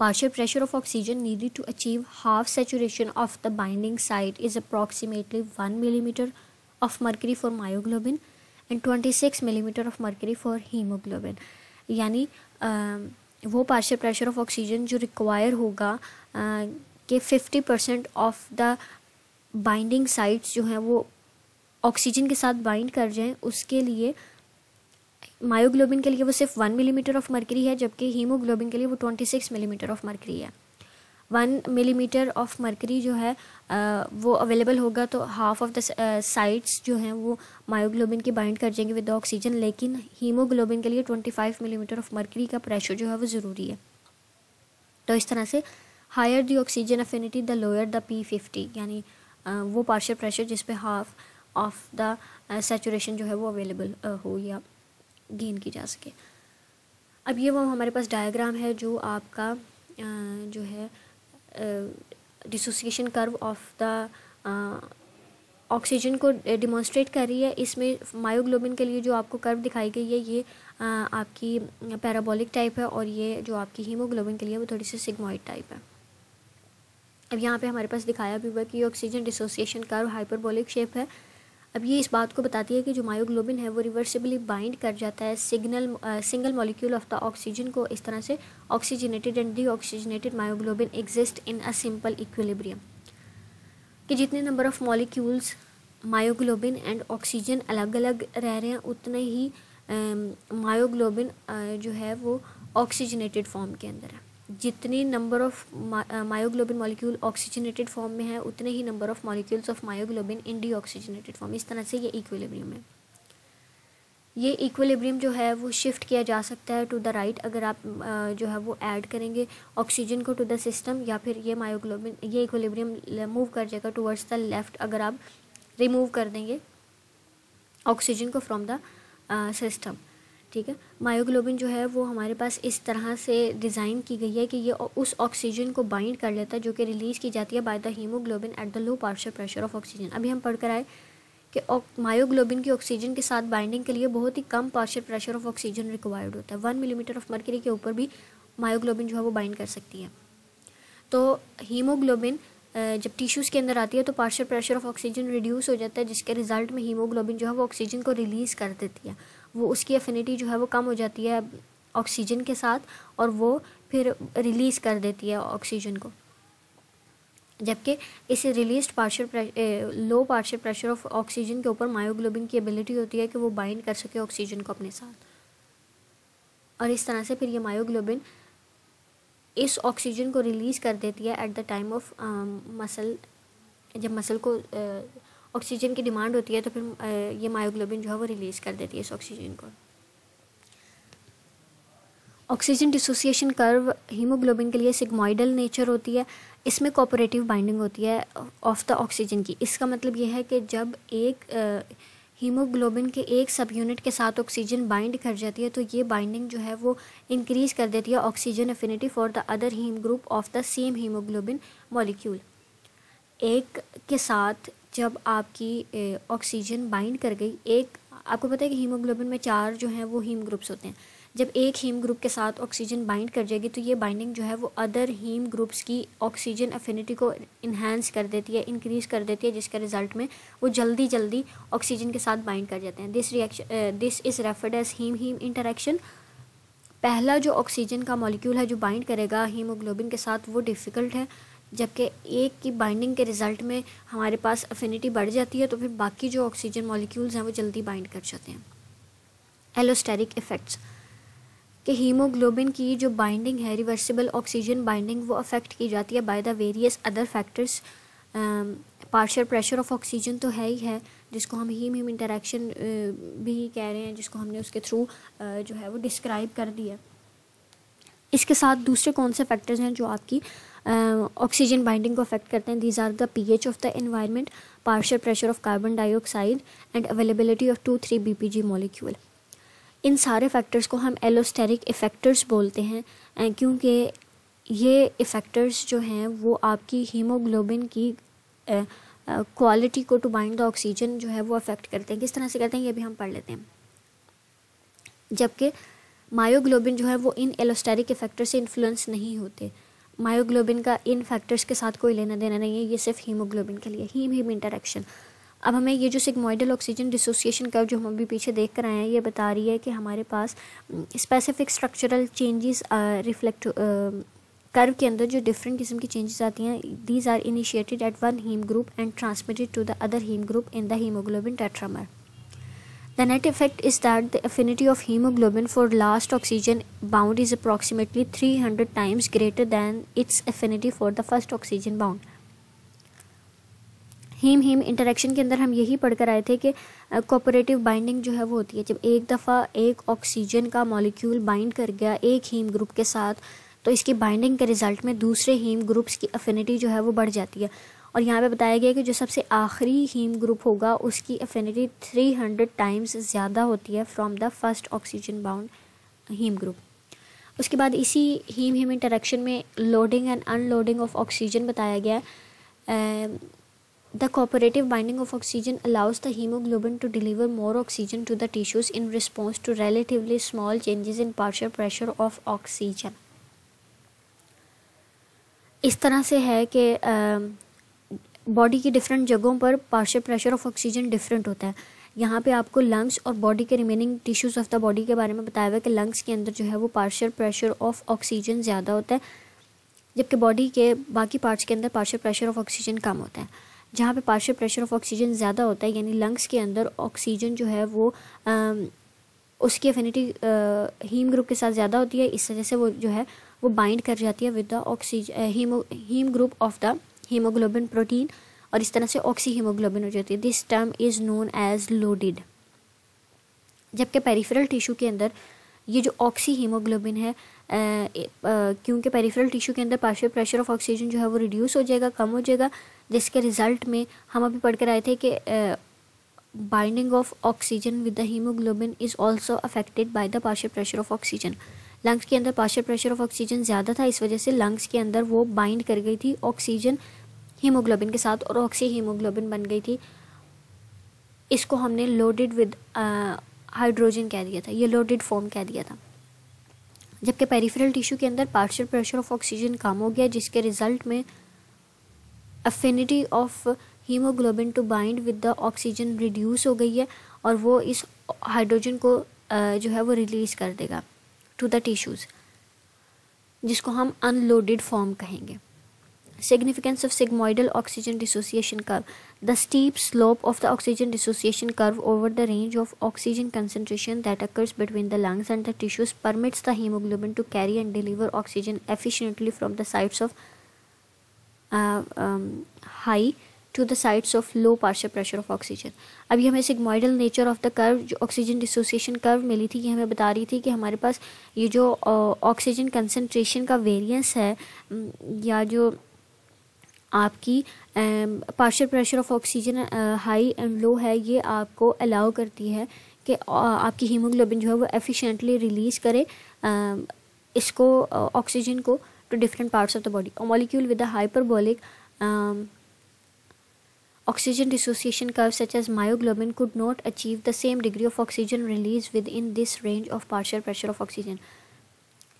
partial pressure of oxygen needed to achieve half saturation of the binding site is approximately 1 millimeter of mercury for myoglobin and 26 millimeter of mercury for hemoglobin। यानी वो पार्शियल प्रेशर ऑफ ऑक्सीजन जो रिक्वायर होगा कि 50% of the binding sites जो हैं वो oxygen के साथ बाइंड कर जाएं, उसके लिए मायोग्लोबिन के लिए वो सिर्फ 1 मिलीमीटर ऑफ मर्करी है, जबकि हीमोग्लोबिन के लिए वो 26 मिलीमीटर ऑफ मर्करी है। 1 मिलीमीटर ऑफ मर्करी जो है वो अवेलेबल होगा तो हाफ ऑफ द साइट्स जो हैं वो मायोग्लोबिन की बाइंड कर जाएंगे विद ऑक्सीजन, लेकिन हीमोग्लोबिन के लिए 25 मिलीमीटर ऑफ मर्करी का प्रेशर जो है वो ज़रूरी है। तो इस तरह से higher the oxygen affinity the lower the P50, यानी वो पार्शियल प्रेशर जिस पे हाफ ऑफ द सैचुरेशन जो है वो अवेलेबल हो या गेन की जा सके। अब ये वो हमारे पास डायग्राम है जो आपका जो है dissociation curve of the oxygen को डिमॉन्स्ट्रेट कर रही है। इसमें मायोग्लोबिन के लिए जो आपको कर्व दिखाई गई है ये आपकी पैराबोलिक टाइप है, और ये जो आपकी हीमोग्लोबिन के लिए वो थोड़ी सी सिग्मॉइड टाइप है। अब यहाँ पे हमारे पास दिखाया भी हुआ कि oxygen dissociation curve hyperbolic shape है। अब ये इस बात को बताती है कि जो मायोग्लोबिन है वो रिवर्सिबली बाइंड कर जाता है single molecule of the oxygen को। इस तरह से oxygenated and deoxygenated myoglobin exist in a simple equilibrium, कि जितने number of molecules myoglobin and oxygen अलग अलग रह रहे हैं उतने ही मायोग्लोबिन जो है वो ऑक्सीजनेटेड फॉर्म के अंदर है। जितनी number of myoglobin molecule oxygenated form में है उतने ही number of molecules of myoglobin in deoxygenated form. इस तरह से ये इक्विलिब्रियम है। ये इक्विलिब्रियम जो है वो शिफ्ट किया जा सकता है टू द राइट अगर आप जो है वो ऐड करेंगे ऑक्सीजन को टू द सिस्टम, या फिर ये मायोग्लोबिन ये इक्विलिब्रियम मूव कर जाएगा टूवर्ड्स द लेफ्ट अगर आप रिमूव कर देंगे ऑक्सीजन को फ्रॉम द सिस्टम। ठीक है, मायोग्लोबिन जो है वो हमारे पास इस तरह से डिज़ाइन की गई है कि ये उस ऑक्सीजन को बाइंड कर लेता है जो कि रिलीज़ की जाती है by the haemoglobin at the low partial pressure of oxygen. अभी हम पढ़ कर आए कि मायोग्लोबिन की ऑक्सीजन के साथ बाइंडिंग के लिए बहुत ही कम partial pressure of oxygen required होता है। 1 मिलीमीटर ऑफ मर्करी के ऊपर भी मायोग्लोबिन जो है वो बाइंड कर सकती है। तो हीमोग्लोबिन जब टिश्यूज़ के अंदर आती है तो partial pressure of oxygen reduce हो जाता है, जिसके रिजल्ट में हीमोग्लोबिन जो है वो ऑक्सीजन को रिलीज़ कर देती है। वो उसकी एफिनिटी जो है वो कम हो जाती है ऑक्सीजन के साथ और वो फिर रिलीज़ कर देती है ऑक्सीजन को, जबकि इस released low partial pressure of oxygen के ऊपर मायोग्लोबिन की एबिलिटी होती है कि वो बाइंड कर सके ऑक्सीजन को अपने साथ, और इस तरह से फिर ये मायोग्लोबिन इस ऑक्सीजन को रिलीज़ कर देती है at the time of muscle. जब मसल को ऑक्सीजन की डिमांड होती है तो फिर ये मायोग्लोबिन जो है वो रिलीज़ कर देती है इस ऑक्सीजन को। ऑक्सीजन डिसोसिएशन कर्व हीमोग्लोबिन के लिए सिग्मॉइडल नेचर होती है। इसमें कोऑपरेटिव बाइंडिंग होती है ऑफ द ऑक्सीजन की। इसका मतलब ये है कि जब एक हीमोग्लोबिन के एक सब यूनिट के साथ ऑक्सीजन बाइंड कर जाती है तो ये बाइंडिंग जो है वो इंक्रीज़ कर देती है oxygen affinity for the other haem group of the same haemoglobin molecule. एक के साथ जब आपकी ऑक्सीजन बाइंड कर गई, एक आपको पता है कि हीमोग्लोबिन में 4 जो हैं वो हीम ग्रुप्स होते हैं। जब एक हीम ग्रुप के साथ ऑक्सीजन बाइंड कर जाएगी तो ये बाइंडिंग जो है वो अदर हीम ग्रुप्स की ऑक्सीजन एफिनिटी को इन्हांस कर देती है, इंक्रीज़ कर देती है, जिसके रिजल्ट में वो जल्दी जल्दी ऑक्सीजन के साथ बाइंड कर जाते हैं। This is referred as haem haem interaction. पहला जो ऑक्सीजन का मॉलिक्यूल है जो बाइंड करेगा हीमोग्लोबिन के साथ वो डिफ़िकल्ट है, जबकि एक की बाइंडिंग के रिज़ल्ट में हमारे पास एफिनिटी बढ़ जाती है तो फिर बाकी जो ऑक्सीजन मॉलिक्यूल्स हैं वो जल्दी बाइंड कर जाते हैं। एलोस्टेरिक इफ़ेक्ट्स कि हीमोग्लोबिन की जो बाइंडिंग है रिवर्सिबल ऑक्सीजन बाइंडिंग वो अफेक्ट की जाती है by the various other factors. Partial pressure of oxygen तो है ही है, जिसको हम हीम हीम इंटरेक्शन भी कह रहे हैं, जिसको हमने उसके थ्रू जो है वो डिस्क्राइब कर दिया। इसके साथ दूसरे कौन से फैक्टर्स हैं जो आपकी ऑक्सीजन बाइंडिंग को अफेक्ट करते हैं? These are the pH of the environment, partial pressure of carbon dioxide and availability of 2,3 BPG molecule. इन सारे फैक्टर्स को हम एलोस्टेरिक इफ़ेक्टर्स बोलते हैं, क्योंकि ये इफ़ेक्टर्स जो हैं वो आपकी हीमोग्लोबिन की क्वालिटी को टू बाइंड द ऑक्सीजन जो है वो अफेक्ट करते हैं। किस तरह से करते हैं ये भी हम पढ़ लेते हैं। जबकि मायोग्लोबिन जो है वो इन एलोस्टेरिक इफ़ेक्टर से इन्फ्लुएंस नहीं होते। मायोग्लोबिन का इन फैक्टर्स के साथ कोई लेना देना नहीं है, ये सिर्फ हीमोग्लोबिन के लिए हीम हीम इंटरेक्शन। अब हमें ये जो सिग्मोइडल ऑक्सीजन डिसोसिएशन कर्व जो हम अभी पीछे देख कर आए हैं, ये बता रही है कि हमारे पास specific structural changes reflect curve के अंदर जो डिफरेंट किस्म की चेंजेस आती हैं, these are initiated at one haem group and transmitted to the other haem group in the haemoglobin tetramer. The net effect is that the affinity of hemoglobin for last oxygen bound is approximately 300 times greater than its affinity for the first oxygen bound. Haem interaction के अंदर हम यही पढ़कर आए थे कि cooperative binding जो है वो होती है जब एक दफ़ा एक ऑक्सीजन का मॉलिक्यूल बाइंड कर गया एक हीम ग्रुप के साथ, तो इसकी बाइंडिंग के रिजल्ट में दूसरे हीम ग्रुप्स की अफिनिटी जो है वो बढ़ जाती है. और यहाँ पे बताया गया कि जो सबसे आखिरी हीम ग्रुप होगा उसकी अफिनिटी 300 टाइम्स ज़्यादा होती है from the first oxygen bound haem group. उसके बाद इसी हीम इंटरेक्शन में loading and unloading of oxygen बताया गया. The cooperative binding of oxygen allows the haemoglobin to deliver more oxygen to the tissues in response to relatively small changes in partial pressure of oxygen. इस तरह से है कि body की different जगहों पर partial pressure of oxygen different होता है. यहाँ पे आपको लंग्स और बॉडी के remaining tissues of the body के बारे में बताया हुआ है कि लंग्स के अंदर जो है वो पार्शियल प्रेशर ऑफ ऑक्सीजन ज़्यादा होता है, जबकि बॉडी के बाकी पार्ट्स के अंदर पार्शियल प्रेशर ऑफ ऑक्सीजन कम होता है. जहाँ पे पार्शियल प्रेशर ऑफ ऑक्सीजन ज़्यादा होता है यानी लंग्स के अंदर ऑक्सीजन जो है वो उसकी एफिनिटी हीम ग्रुप के साथ ज़्यादा होती है, इस वजह से वो जो है वो बाइंड कर जाती है with the oxygen haem group of the haemoglobin protein और इस तरह से ऑक्सी हीमोग्लोबिन हो जाती है. This term is known as loaded. जबकि पेरिफेरल टिश्यू के अंदर ये जो ऑक्सी हीमोग्लोबिन है क्योंकि पेरिफेरल टिश्यू के अंदर पार्शियल प्रेशर ऑफ ऑक्सीजन जो है वो रिड्यूस हो जाएगा, कम हो जाएगा, जिसके रिजल्ट में हम अभी पढ़ कर आए थे कि binding of oxygen with the haemoglobin is also affected by the partial pressure of oxygen. Lungs के अंदर पार्शियल प्रेशर ऑफ ऑक्सीजन ज़्यादा था, इस वजह से लंग्स के अंदर वो बाइंड कर गई थी ऑक्सीजन हीमोग्लोबिन के साथ और ऑक्सी हीमोग्लोबिन बन गई थी. इसको हमने लोडेड विद हाइड्रोजन कह दिया था, ये लोडेड फॉर्म कह दिया था. जबकि पेरिफेरल टिश्यू के अंदर पार्शियल प्रेशर ऑफ ऑक्सीजन कम हो गया, जिसके रिजल्ट में affinity of haemoglobin to bind with the oxygen reduce हो गई है और वो इस हाइड्रोजन को जो है वो रिलीज़ कर देगा टू द टिश्यूज़, जिसको हम अनलोडेड फॉर्म कहेंगे. Significance of sigmoidal oxygen dissociation curve. The steep slope of the oxygen dissociation curve over the range of oxygen concentration that occurs between the lungs and the tissues permits the hemoglobin to carry and deliver oxygen efficiently from the sites of high to the sites of low partial pressure of oxygen. अभी हमें sigmoidal nature of the curve जो oxygen dissociation curve मिली थी, ये हमें बता रही थी कि हमारे पास ये जो oxygen concentration का variance है या जो आपकी partial pressure of oxygen high and low है, ये आपको अलाउ करती है कि आपकी हीमोग्लोबिन जो है वो एफिशिएंटली रिलीज़ करे इसको ऑक्सीजन को to different parts of the body. Molecule with the hyperbolic oxygen dissociation curve such as myoglobin could not achieve the same degree of oxygen release within this range of partial pressure of oxygen.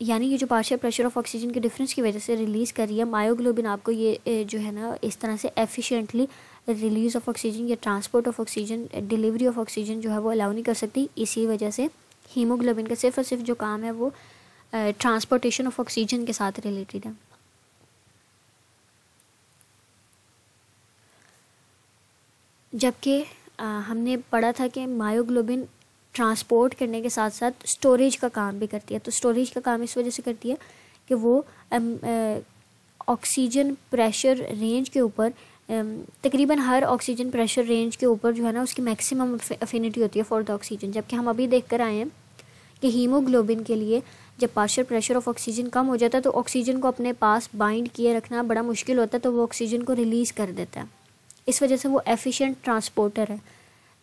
यानी ये जो partial pressure of oxygen के difference की वजह से release कर रही है मायोग्लोबिन, आपको ये जो है ना इस तरह से एफिशिएंटली रिलीज़ ऑफ ऑक्सीजन या transport of oxygen, delivery of oxygen जो है वो अलाउ नहीं कर सकती. इसी वजह से हीमोग्लोबिन का सिर्फ और सिर्फ जो काम है वो ट्रांसपोर्टेशन ऑफ ऑक्सीजन के साथ रिलेटेड है. जबकि हमने पढ़ा था कि मायोग्लोबिन ट्रांसपोर्ट करने के साथ साथ स्टोरेज का काम भी करती है. तो स्टोरेज का काम इस वजह से करती है कि वो ऑक्सीजन प्रेशर रेंज के ऊपर तकरीबन हर ऑक्सीजन प्रेशर रेंज के ऊपर जो है ना उसकी मैक्सिमम अफिनिटी होती है फॉर द ऑक्सीजन. जबकि हम अभी देख कर आए हैं कि हीमोग्लोबिन के लिए जब पार्शियल प्रेशर ऑफ ऑक्सीजन कम हो जाता है तो ऑक्सीजन को अपने पास बाइंड किए रखना बड़ा मुश्किल होता है, तो वो ऑक्सीजन को रिलीज़ कर देता है. इस वजह से वो एफिशिएंट ट्रांसपोर्टर है.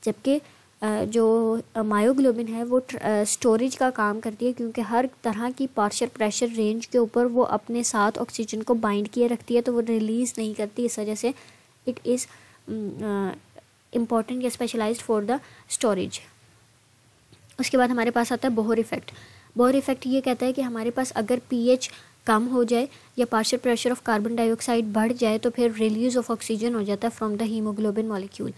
जबकि जो मायोग्लोबिन है वो स्टोरेज का काम करती है, क्योंकि हर तरह की पार्शियल प्रेशर रेंज के ऊपर वो अपने साथ ऑक्सीजन को बाइंड किए रखती है, तो वो रिलीज़ नहीं करती. इस वजह से इट इज़ इम्पॉर्टेंट या स्पेशलाइज्ड फॉर द स्टोरेज. उसके बाद हमारे पास आता है बोहर इफ़ेक्ट. बोहर इफ़ेक्ट ये कहता है कि हमारे पास अगर pH कम हो जाए या partial pressure of carbon dioxide बढ़ जाए तो फिर रिलीज़ ऑफ ऑक्सीजन हो जाता है from the haemoglobin molecule.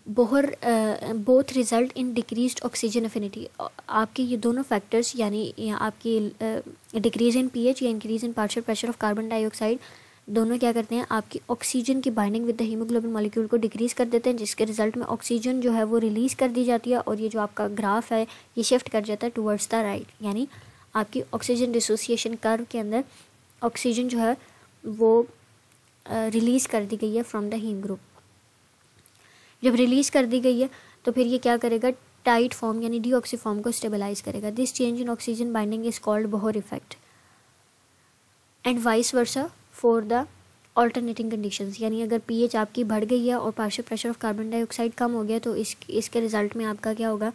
Bohr both result in decreased oxygen affinity. आपके ये दोनों फैक्टर्स यानी आपकी डिक्रीज इन पीएच या increase in partial pressure of carbon dioxide दोनों क्या करते हैं, आपकी ऑक्सीजन की binding with the haemoglobin molecule को डिक्रीज़ कर देते हैं, जिसके रिजल्ट में ऑक्सीजन जो है वो रिलीज़ कर दी जाती है और ये जो आपका ग्राफ है ये शिफ्ट कर जाता है टुवर्ड्स द राइट। यानी आपकी ऑक्सीजन डिसोसिएशन कर्व के अंदर ऑक्सीजन जो है वो रिलीज़ कर दी गई है फ्रॉम द हीम ग्रुप। जब रिलीज़ कर दी गई है तो फिर ये क्या करेगा, टाइट फॉर्म यानी डीऑक्सी फॉर्म को स्टेबलाइज करेगा। This change in oxygen binding is called Bohr effect and vice versa for the alternating conditions. यानी अगर पीएच आपकी बढ़ गई है और partial pressure of carbon dioxide कम हो गया तो इसके रिजल्ट में आपका क्या होगा,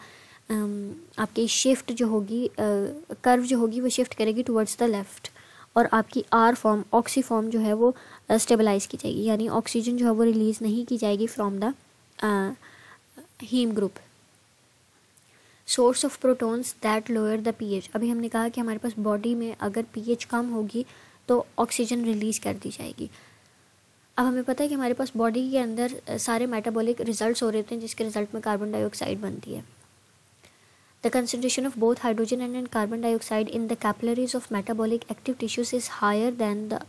आपकी शिफ्ट जो होगी, कर्व जो होगी वो शिफ्ट करेगी टुवर्ड्स द लेफ्ट और आपकी आर फॉर्म ऑक्सी फॉर्म जो है वो स्टेबलाइज की जाएगी। यानी ऑक्सीजन जो है वो रिलीज़ नहीं की जाएगी from the haem group. Source of protons that lower the pH. अभी हमने कहा कि हमारे पास बॉडी में अगर पीएच कम होगी तो ऑक्सीजन रिलीज़ कर दी जाएगी। अब हमें पता है कि हमारे पास बॉडी के अंदर सारे मेटाबॉलिक रिजल्ट्स हो रहे हैं जिसके रिजल्ट में कार्बन डाइऑक्साइड बनती है। The concentration of both hydrogen and carbon dioxide in the capillaries of metabolic active tissues is higher than the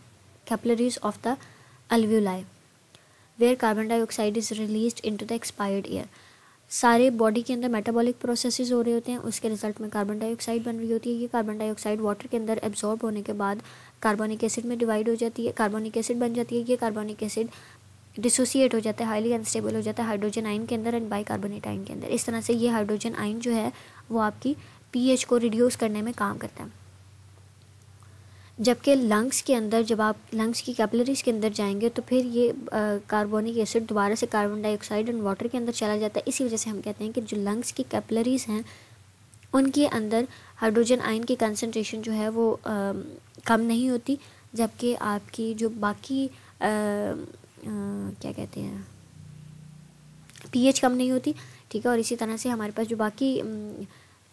capillaries of the alveoli where carbon dioxide is released into the expired air। सारे body के अंदर metabolic processes हो रहे होते हैं, उसके result में carbon dioxide बन रही होती है। ये कार्बन डाइऑक्साइड वाटर के अंदर एब्जॉर्ब होने के बाद कार्बोनिक एसिड में डिवाइड हो जाती है, कार्बोनिक एसिड बन जाती है। ये कार्बोनिक एसिड डिसोसिएट हो जाता है, हाईली अनस्टेबल हो जाता है हाइड्रोजन आयन के अंदर एंड बाइकार्बोनेट आयन के अंदर। इस तरह से ये हाइड्रोजन आयन जो है वो आपकी पीएच को रिड्यूस करने में काम करता है। जबकि लंग्स के अंदर जब आप लंग्स की कैपिलरीज के अंदर जाएंगे तो फिर ये कार्बोनिक एसिड दोबारा से कार्बन डाइऑक्साइड एंड वाटर के अंदर चला जाता है। इसी वजह से हम कहते हैं कि जो लंग्स की कैपिलरीज हैं उनके अंदर हाइड्रोजन आयन की कंसनट्रेशन जो है वो कम नहीं होती, जबकि आपकी जो बाकी क्या कहते हैं पीएच कम नहीं होती, ठीक है। और इसी तरह से हमारे पास जो बाकी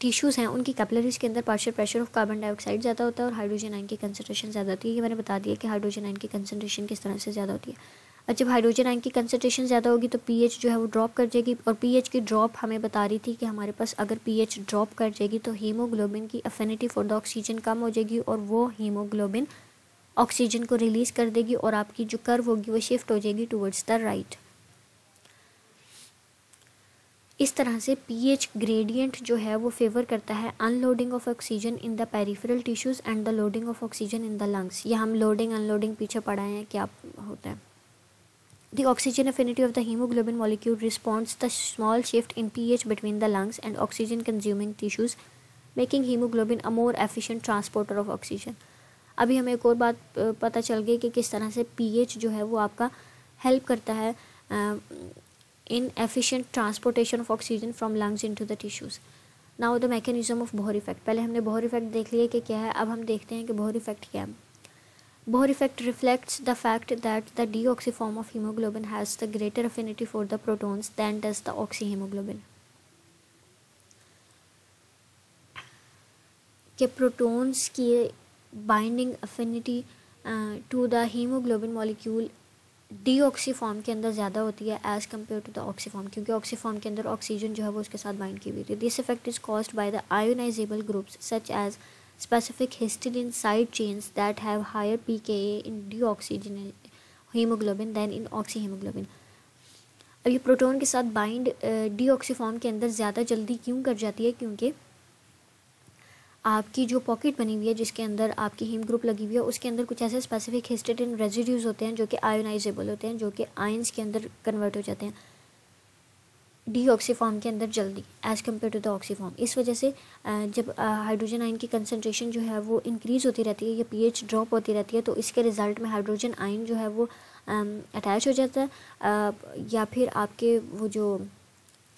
टिश्यूज़ हैं उनकी कैपिलरीज के अंदर partial pressure of carbon dioxide ज़्यादा होता है और हाइड्रोजन आयन की कंसनट्रेशन ज़्यादा होती है। ये मैंने बता दिया कि हाइड्रोजन आयन की कंसनट्रेशन किस तरह से ज़्यादा होती है। और जब हाइड्रोजन आयन की कंसनट्रेशन ज़्यादा होगी तो पीएच जो है वो ड्रॉप कर जाएगी। और पीएच की ड्रॉप हमें बता रही थी कि हमारे पास अगर पीएच ड्रॉप कर जाएगी तो हीमोग्लोबिन की अफिनिटी फॉर द ऑक्सीजन कम हो जाएगी और वो हीमोग्लोबिन ऑक्सीजन को रिलीज़ कर देगी और आपकी जो कर्व होगी वो शिफ्ट हो जाएगी टुवर्ड्स द राइट। इस तरह से पीएच ग्रेडियंट जो है वो फेवर करता है unloading of oxygen in the peripheral tissues and the loading of oxygen in the lungs. ये हम लोडिंग अनलोडिंग पीछे पढ़ाए हैं क्या होता है। The oxygen affinity of the haemoglobin molecule responds the small shift in pH between the lungs and oxygen consuming tissues making haemoglobin a more efficient transporter of oxygen. अभी हमें एक और बात पता चल गई कि किस तरह से पीएच जो है वो आपका हेल्प करता है in efficient transportation of oxygen from lungs into the tissues। Now the mechanism of Bohr effect। पहले हमने Bohr effect देख लिया कि क्या है, अब हम देखते हैं कि Bohr effect क्या है। Bohr effect reflects the fact that the deoxyform of hemoglobin has the greater affinity for the protons than does the oxyhemoglobin। कि प्रोटॉन्स की binding affinity to the haemoglobin molecule deoxy form के अंदर ज़्यादा होती है as compare to the oxy form, क्योंकि oxy form के अंदर ऑक्सीजन जो है वो उसके साथ बाइंड की हुई थी। This effect is caused by the ionisable groups such as specific histidine side chains that have higher pKa in deoxygen haemoglobin than in oxy haemoglobin. अब ये प्रोटॉन के साथ बाइंड डीऑक्सी फॉर्म के अंदर ज़्यादा जल्दी क्यों कर जाती है, क्योंकि आपकी जो पॉकेट बनी हुई है जिसके अंदर आपकी हीम ग्रुप लगी हुई है उसके अंदर कुछ ऐसे स्पेसिफिक हिस्टिडीन रेजिड्यूज़ होते हैं जो कि आयोनाइजेबल होते हैं, जो कि आयंस के अंदर कन्वर्ट हो जाते हैं डीऑक्सी फॉर्म के अंदर जल्दी as compare to the oxy form. इस वजह से जब हाइड्रोजन आयन की कंसनट्रेशन जो है वो इंक्रीज़ होती रहती है या पीएच ड्रॉप होती रहती है तो इसके रिज़ल्ट में हाइड्रोजन आयन जो है वो अटैच हो जाता है या फिर आपके वो जो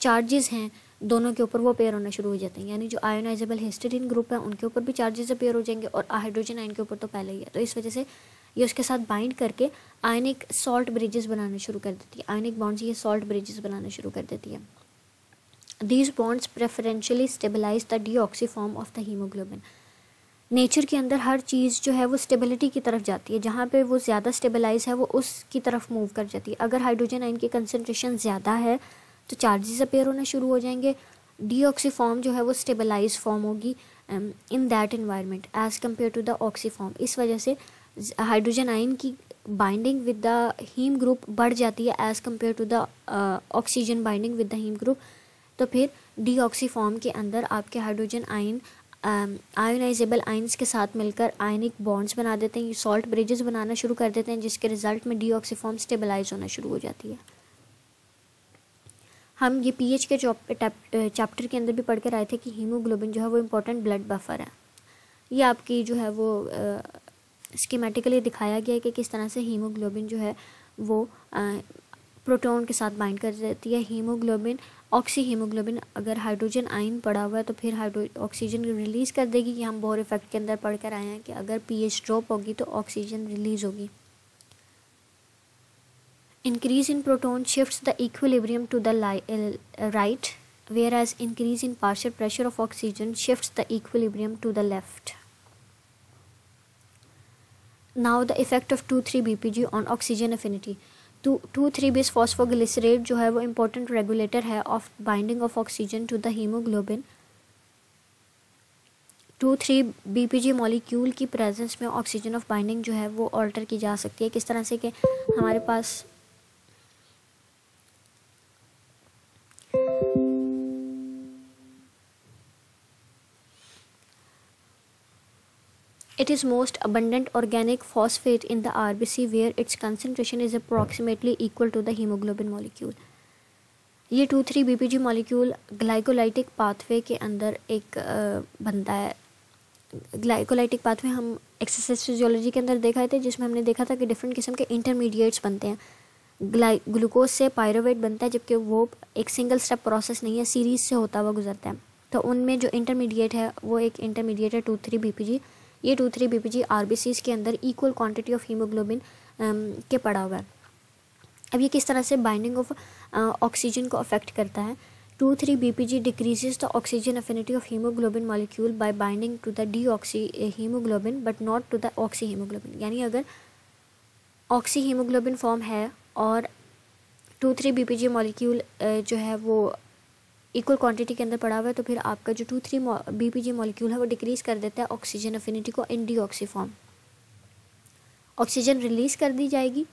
चार्जेस हैं दोनों के ऊपर वो पेयर होना शुरू हो जाते हैं। यानी जो आयोनाइजेबल हिस्टिडीन ग्रुप है उनके ऊपर भी चार्जेस पेयर हो जाएंगे और हाइड्रोजन आयन के ऊपर तो पहले ही है, तो इस वजह से ये उसके साथ बाइंड करके आयनिक सॉल्ट ब्रिजेस बनाना शुरू कर देती है। आयनिक बॉन्ड्स ये सॉल्ट ब्रिजेस बनाना शुरू कर देती है। These bonds preferentially stabilise the deoxy form of the haemoglobin. Nature के अंदर हर चीज़ जो है वो स्टेबिलिटी की तरफ जाती है, जहाँ पे वो ज़्यादा स्टेबलाइज है वो उसकी तरफ मूव कर जाती है। अगर हाइड्रोजन आयन की कंसनट्रेशन ज़्यादा है तो चार्जेस अपीयर होना शुरू हो जाएंगे। डीऑक्सी फॉर्म जो है वो स्टेबलाइज फॉर्म होगी in that environment as compare to the oxy form. इस वजह से हाइड्रोजन आयन की binding with the haem group बढ़ जाती है as compare to the oxygen binding with the haem group. तो फिर डीऑक्सी फॉर्म के अंदर आपके हाइड्रोजन आयन आयोनाइजेबल आयंस के साथ मिलकर आयनिक बॉन्ड्स बना देते हैं, ये सॉल्ट ब्रिजेस बनाना शुरू कर देते हैं, जिसके रिजल्ट में डीऑक्सी फॉर्म स्टेबलाइज होना शुरू हो जाती है। हम ये पीएच के चैप्टर के अंदर भी पढ़ कर आए थे कि हीमोग्लोबिन जो है वो इम्पोर्टेंट ब्लड बफर है। ये आपकी जो है वो स्कीमेटिकली दिखाया गया है कि किस तरह से हीमोग्लोबिन जो है वो प्रोटॉन के साथ बाइंड कर देती है। हीमोग्लोबिन ऑक्सी हीमोग्लोबिन अगर हाइड्रोजन आयन पड़ा हुआ है तो फिर ऑक्सीजन रिलीज़ कर देगी। कि हम बोर इफेक्ट के अंदर पढ़ कर आए हैं कि अगर पीएच ड्रॉप होगी तो ऑक्सीजन रिलीज़ होगी। Increase in proton shifts the equilibrium to the right, whereas increase in partial pressure of oxygen shifts the equilibrium to the left. Now the effect of 2,3-BPG on oxygen affinity. 2,3-bis phosphoglycerate जो है वो important regulator है of binding of oxygen to the hemoglobin. 2,3-BPG molecule की presence में oxygen of binding जो है वो alter की जा सकती है। किस तरह से कि हमारे पास it is most abundant organic phosphate in the RBC where its concentration is approximately equal to the hemoglobin molecule. ये 2,3-BPG मॉलिक्यूल ग्लाइकोलाइटिक पाथवे के अंदर एक बनता है। ग्लाइकोलाइटिक पाथवे हम एक्सरसाइज फिजियोलॉजी के अंदर देखा थे, जिसमें हमने देखा था कि डिफरेंट किस्म के इंटरमीडिएट्स बनते हैं। ग्लूकोज से पायरुवेट बनता है, जबकि वो एक सिंगल स्टेप प्रोसेस नहीं है, सीरीज से होता हुआ गुजरता है। तो उनमें जो इंटरमीडिएट है वो एक इंटरमीडिएट है 2,3-BPG। ये 2,3-BPG आरबीसीज के अंदर इक्वल क्वांटिटी ऑफ हीमोग्लोबिन के पड़ा हुआ है। अब ये किस तरह से बाइंडिंग ऑफ ऑक्सीजन को अफेक्ट करता है। 2,3-BPG decreases the oxygen affinity of haemoglobin molecule by binding to the deoxy haemoglobin but not to the oxy haemoglobin. यानी अगर ऑक्सी हीमोग्लोबिन फॉर्म है और 2,3-BPG मॉलिक्यूल जो है वो इक्वल क्वांटिटी के अंदर पड़ा हुआ है, तो फिर आपका जो 2,3-BPG मॉलिक्यूल है वो डिक्रीज कर देता है ऑक्सीजन अफिनिटी को इन डीऑक्सी फॉर्म। ऑक्सीजन रिलीज कर दी जाएगी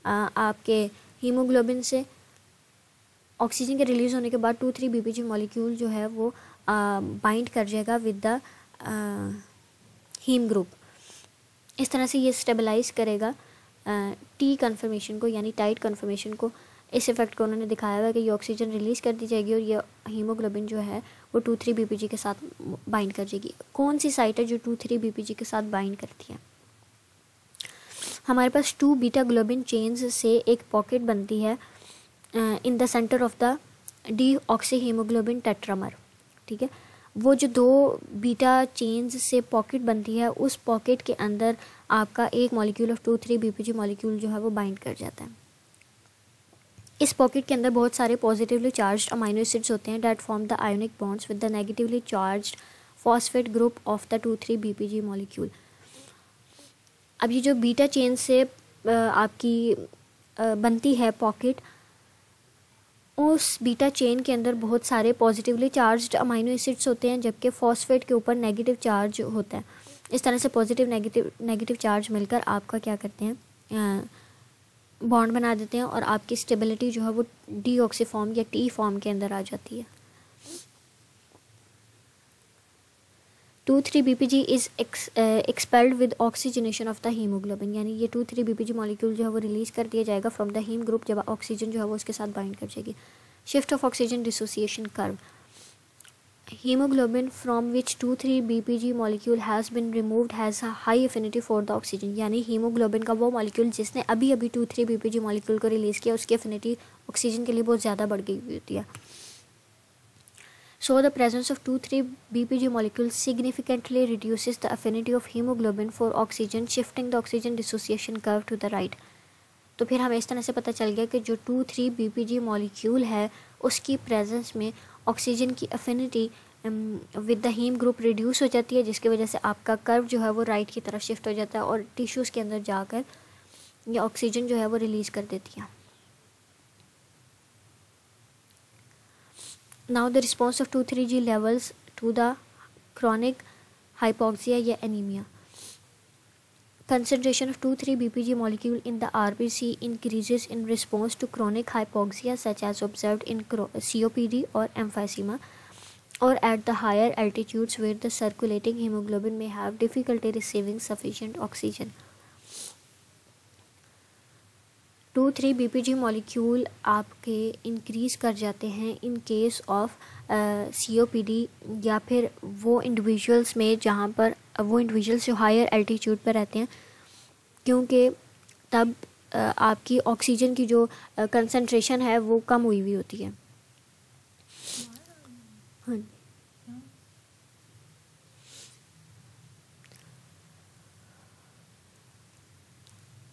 आपके हीमोग्लोबिन से। ऑक्सीजन के रिलीज होने के बाद 2,3-BPG मॉलिक्यूल जो है वो बाइंड कर जाएगा विद द हीम ग्रुप। इस तरह से ये स्टेबलाइज करेगा टी कन्फर्मेशन को, यानी टाइट कन्फर्मेशन को। इस इफेक्ट को उन्होंने दिखाया हुआ है कि ये ऑक्सीजन रिलीज़ कर दी जाएगी और ये हीमोग्लोबिन जो है वो 2,3-BPG के साथ बाइंड कर जाएगी। कौन सी साइट है जो 2,3-BPG के साथ बाइंड करती है। हमारे पास 2 बीटा ग्लोबिन चेन्स से एक पॉकेट बनती है in the centre of the deoxy haemoglobin tetramer. ठीक है, वो जो 2 बीटा चेन्स से पॉकेट बनती है, उस पॉकेट के अंदर आपका एक मॉलिक्यूल ऑफ 2,3-BPG मॉलिक्यूल जो है वो बाइंड कर जाता है। इस पॉकेट के अंदर बहुत सारे पॉजिटिवली चार्ज्ड अमाइनो एसिड्स होते हैं that form the ionic bonds with the negatively charged phosphate group of the 2,3-BPG molecule. अब ये जो बीटा चेन से आपकी बनती है पॉकेट, उस बीटा चेन के अंदर बहुत सारे पॉजिटिवली चार्ज्ड अमाइनो एसिड्स होते हैं, जबकि फॉस्फेट के ऊपर नेगेटिव चार्ज होता है। इस तरह से पॉजिटिव नेगेटिव चार्ज मिलकर आपका क्या करते हैं, बॉन्ड बना देते हैं और आपकी स्टेबिलिटी जो है वो डीऑक्सी फॉर्म या टी फॉर्म के अंदर आ जाती है। 2,3-BPG is expelled with oxygenation of the haemoglobin. यानी ये 2,3-BPG मॉलिक्यूल जो है वो रिलीज़ कर दिया जाएगा फ्रॉम द हीम ग्रुप जब ऑक्सीजन जो है वो उसके साथ बाइंड कर जाएगी। Shift of oxygen dissociation curve. Hemoglobin from which 2,3-BPG molecule has been removed has a high affinity for the oxygen। यानी हीमोग्लोबिन का वो मॉलिक्यूल जिसने अभी 2,3-BPG मॉलिक्यूल को रिलीज़ किया, उसकी अफिनिटी ऑक्सीजन के लिए बहुत ज़्यादा बढ़ गई हुई होती है। So the presence of 2,3-BPG molecule significantly reduces the affinity of hemoglobin for oxygen, shifting the oxygen dissociation curve to the right। तो फिर हमें इस तरह से पता चल गया कि जो 2,3-BPG मॉलिक्यूल है उसकी प्रेजेंस में ऑक्सीजन की affinity with the haem group reduce हो जाती है, जिसकी वजह से आपका कर्व जो है वो राइट की तरफ शिफ्ट हो जाता है और टिश्यूज़ के अंदर जाकर ये ऑक्सीजन जो है वो रिलीज़ कर देती है। Now the response of 2,3-G levels to the chronic hypoxia या anemia. Concentration of 2,3-BPG molecule in the RBC increases in response to chronic hypoxia such as observed in COPD or emphysema, or at the higher altitudes where the circulating hemoglobin may have difficulty receiving sufficient oxygen. 2,3-BPG molecule आपके increase कर जाते हैं in case of COPD या फिर वो individuals में जहाँ पर वो इंडिविजुअल्स जो हायर एल्टीट्यूड पर रहते हैं, क्योंकि तब आपकी ऑक्सीजन की जो कंसंट्रेशन है वो कम हुई हुई होती है. हाँ,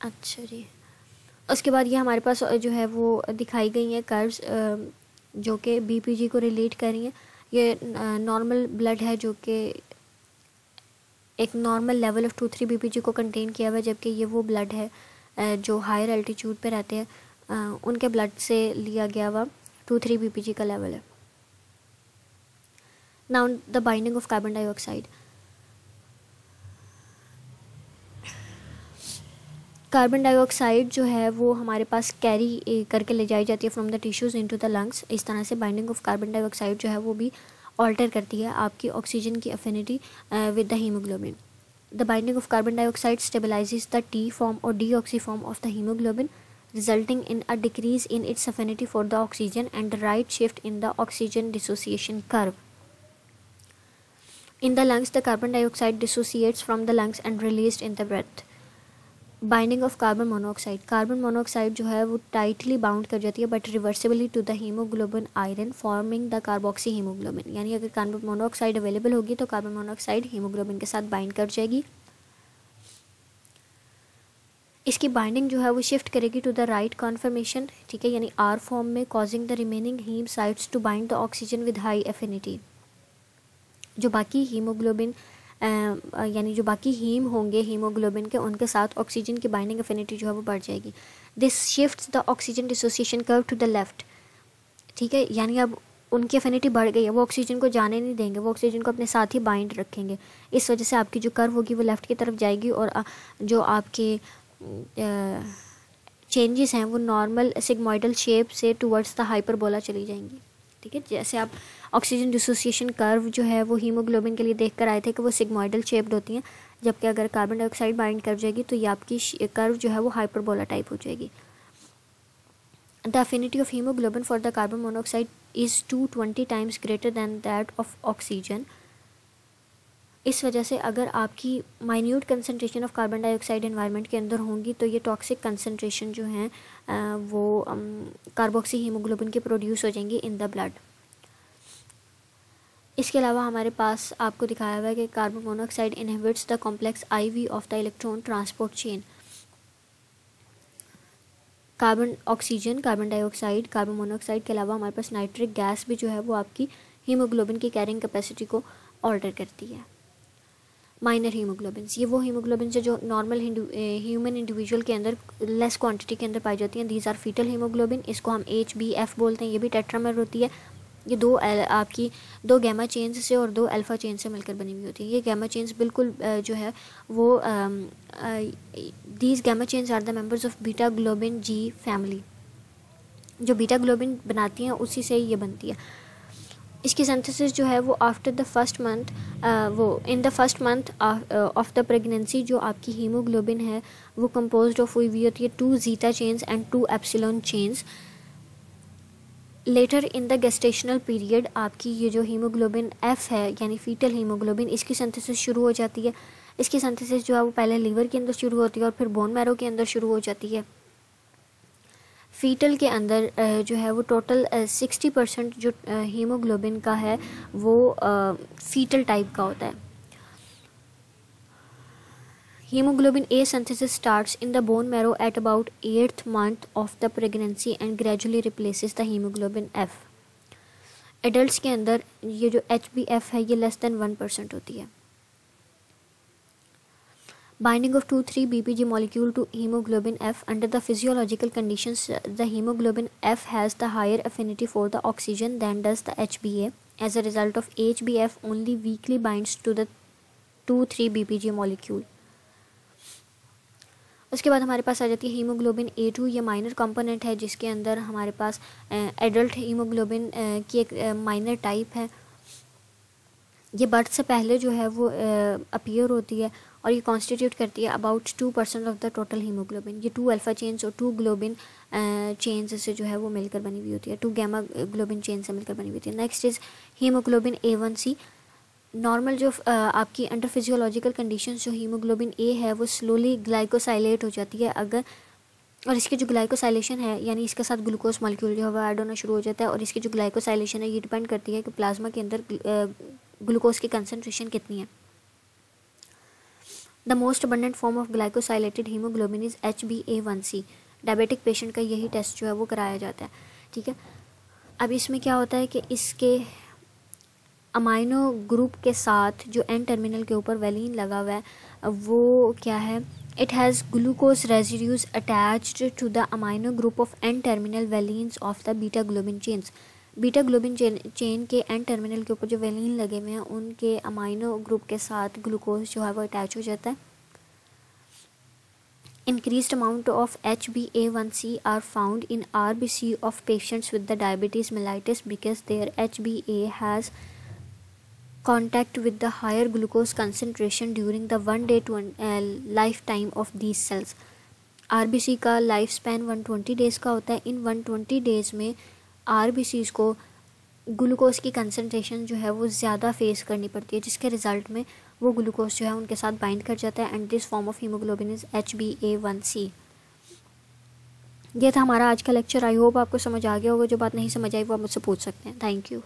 अच्छा जी. उसके बाद ये हमारे पास जो है वो दिखाई गई हैं कर्व्स जो कि BPG को रिलेट कर रही हैं. ये नॉर्मल ब्लड है जो कि एक नॉर्मल लेवल ऑफ 2,3-BPG को कंटेन किया हुआ है, जबकि ये वो ब्लड है जो हायर एल्टीट्यूड पे रहते हैं, उनके ब्लड से लिया गया हुआ 2,3-BPG का लेवल है. Now the binding of carbon dioxide. Carbon dioxide जो है वो हमारे पास कैरी करके ले जाई जाती है from the tissues into the lungs. इस तरह से बाइंडिंग ऑफ कार्बन डाइऑक्साइड जो है वो भी ऑल्टर करती है आपकी ऑक्सीजन की affinity with the haemoglobin. The binding of carbon dioxide stabilizes the T form और deoxy form of the haemoglobin, resulting in a decrease in its affinity for the oxygen and the right shift in the oxygen dissociation curve. In the lungs, the carbon dioxide dissociates from the lungs and released in the breath. Binding of carbon monoxide. Carbon monoxide जो है वो tightly bound कर जाती है but reversibly to the haemoglobin iron forming the carboxy haemoglobin. यानी अगर carbon monoxide available होगी तो कार्बन मोनोऑक्साइड हीमोग्लोबिन के साथ बाइंड कर जाएगी. इसकी बाइंडिंग जो है वो शिफ्ट करेगी टू द राइट कॉन्फर्मेशन, ठीक है, यानी R फॉर्म में, causing the remaining haem sites to bind the oxygen with high affinity. जो बाकी हीमोग्लोबिन यानी जो बाकी हीम होंगे हीमोग्लोबिन के, उनके साथ ऑक्सीजन की बाइंडिंग एफिनिटी जो है वो बढ़ जाएगी. This shifts the oxygen dissociation curve to the left, ठीक है, यानी अब उनकी एफिनिटी बढ़ गई है, वो ऑक्सीजन को जाने नहीं देंगे, वो ऑक्सीजन को अपने साथ ही बाइंड रखेंगे. इस वजह से आपकी जो कर्व होगी वो लेफ़्ट की तरफ जाएगी और जो आपके चेंजेस हैं वो नॉर्मल सिग्मोइडल शेप से टुवर्ड्स द हाइपरबोला चली जाएंगी. ठीक है, जैसे आप ऑक्सीजन डिसोसिएशन कर्व जो है वो हीमोग्लोबिन के लिए देख कर आए थे कि वो सिग्मोइडल शेप्ड होती हैं, जबकि अगर कार्बन डाइऑक्साइड बाइंड कर जाएगी तो ये आपकी कर्व जो है वो हाइपरबोला टाइप हो जाएगी. The affinity of haemoglobin for the carbon monoxide is 220 times greater than that of oxygen. इस वजह से अगर आपकी minute concentration of carbon dioxide environment के अंदर होंगी तो ये टॉक्सिक कंसनट्रेशन जो हैं वो कार्बोक्सी हीमोग्लोबिन के प्रोड्यूस हो जाएंगी इन द ब्लड. इसके अलावा हमारे पास आपको दिखाया हुआ है कि carbon monoxide inhibits the complex IV of the electron transport chain. Carbon oxygen, carbon dioxide, carbon monoxide के अलावा हमारे पास नाइट्रिक गैस भी जो है वो आपकी हीमोग्लोबिन की कैरिंग कैपेसिटी को ऑल्टर करती है. माइनर हीमोग्लोबिन्स, ये वो हीमोग्लोबिन है जो नॉर्मल ह्यूमन इंडिविजुअल के अंदर लेस क्वांटिटी के अंदर पाई जाती हैं. दीज आर फीटल हीमोग्लोबिन, इसको हम HbF बोलते हैं. ये भी टेट्रामर होती है. ये आपकी दो गैमा चेन्स से और दो अल्फ़ा चेन से मिलकर बनी हुई होती है. ये गैमा चेन्स बिल्कुल जो है वो these gamma chains are the members of beta globin G family. जो बीटा ग्लोबिन बनाती हैं उसी से ये बनती है. इसकी सिंथेसिस जो है वो आफ्टर द फर्स्ट मंथ वो in the first month of the pregnancy जो आपकी हीमोग्लोबिन है वो कंपोज्ड ऑफ हुई होती है 2 zeta chains and 2 epsilon chains. Later in the gestational period आपकी ये जो हीमोग्लोबिन F है यानी फीटल हीमोग्लोबिन, इसकी सिंथेसिस शुरू हो जाती है. इसकी सिंथेसिस जो है वो पहले लीवर के अंदर शुरू होती है और फिर बोन मैरो के अंदर शुरू हो जाती है. फीटल के अंदर जो है वो टोटल 60% जो हीमोग्लोबिन का है वो फीटल टाइप का होता है. Haemoglobin A synthesis starts in the bone marrow at about 8th month of the pregnancy and gradually replaces the hemoglobin F. Adults के अंदर ये जो HbF है ये लेस दैन 1% होती है. Binding of 2,3-BPG molecule to hemoglobin F. Under the physiological conditions, the hemoglobin F has the higher affinity for the oxygen than does the HbA. As a result of HbF only weakly binds to the 2,3-BPG molecule. उसके बाद हमारे पास आ जाती है haemoglobin A2. ये minor component है जिसके अंदर हमारे पास एडल्ट हीमोग्लोबिन की एक माइनर टाइप है. ये बर्थ से पहले जो है वो अपीयर होती है और ये कॉन्स्टिट्यूट करती है about 2% of the total haemoglobin. ये 2 अल्फ़ा चेन्स और 2 ग्लोबिन चेन्स से जो है वो मिलकर बनी हुई होती है, 2 गैमा ग्लोबिन चेन से मिलकर बनी हुई होती है. Next is haemoglobin A1C. Normal जो आपकी अंडर फिजियोलॉजिकल कंडीशंस जो हीमोग्लोबिन A है वो स्लोली ग्लाइकोसाइलेट हो जाती है अगर, और इसके जो ग्लाइकोसाइलेशन है यानी इसके साथ ग्लूकोज मॉलिक्यूल जो है वो ऐड होना शुरू हो जाता है. और इसकी जो ग्लाइकोसाइलेशन है ये डिपेंड करती है कि प्लाज्मा के अंदर ग्लूकोज की कंसनट्रेशन कितनी है. The most abundant form of glycosylated haemoglobin is HbA1c. Diabetic patient का यही टेस्ट जो है वो कराया जाता है. ठीक है, अब इसमें क्या होता है कि इसके अमाइनो ग्रुप के साथ जो एन टर्मिनल के ऊपर वैलिन लगा हुआ है वो क्या है, it has glucose residues attached to the amino group of N terminal valines of the beta globin chains. Beta globin chain के एन टर्मिनल के ऊपर जो वैलिन लगे हुए हैं उनके अमाइनो ग्रुप के साथ ग्लूकोज जो है वो अटैच हो जाता है. Increased amount of HbA1c are found in RBC of patients with the diabetes mellitus because their HbA has contact with the higher glucose concentration during the 1 day to lifetime of these cells. RBC का life span 120 days का होता है. इन 120 days में RBCs को glucose की concentration जो है वो ज़्यादा फेस करनी पड़ती है जिसके रिज़ल्ट में वो ग्लूकोज जो है उनके साथ बाइंड कर जाता है. And this form of haemoglobin is HbA1c. ये था हमारा आज का लेक्चर. आई होप आपको समझ आ गया होगा. जो बात नहीं समझ आई वो आप मुझसे पूछ सकते हैं. Thank you.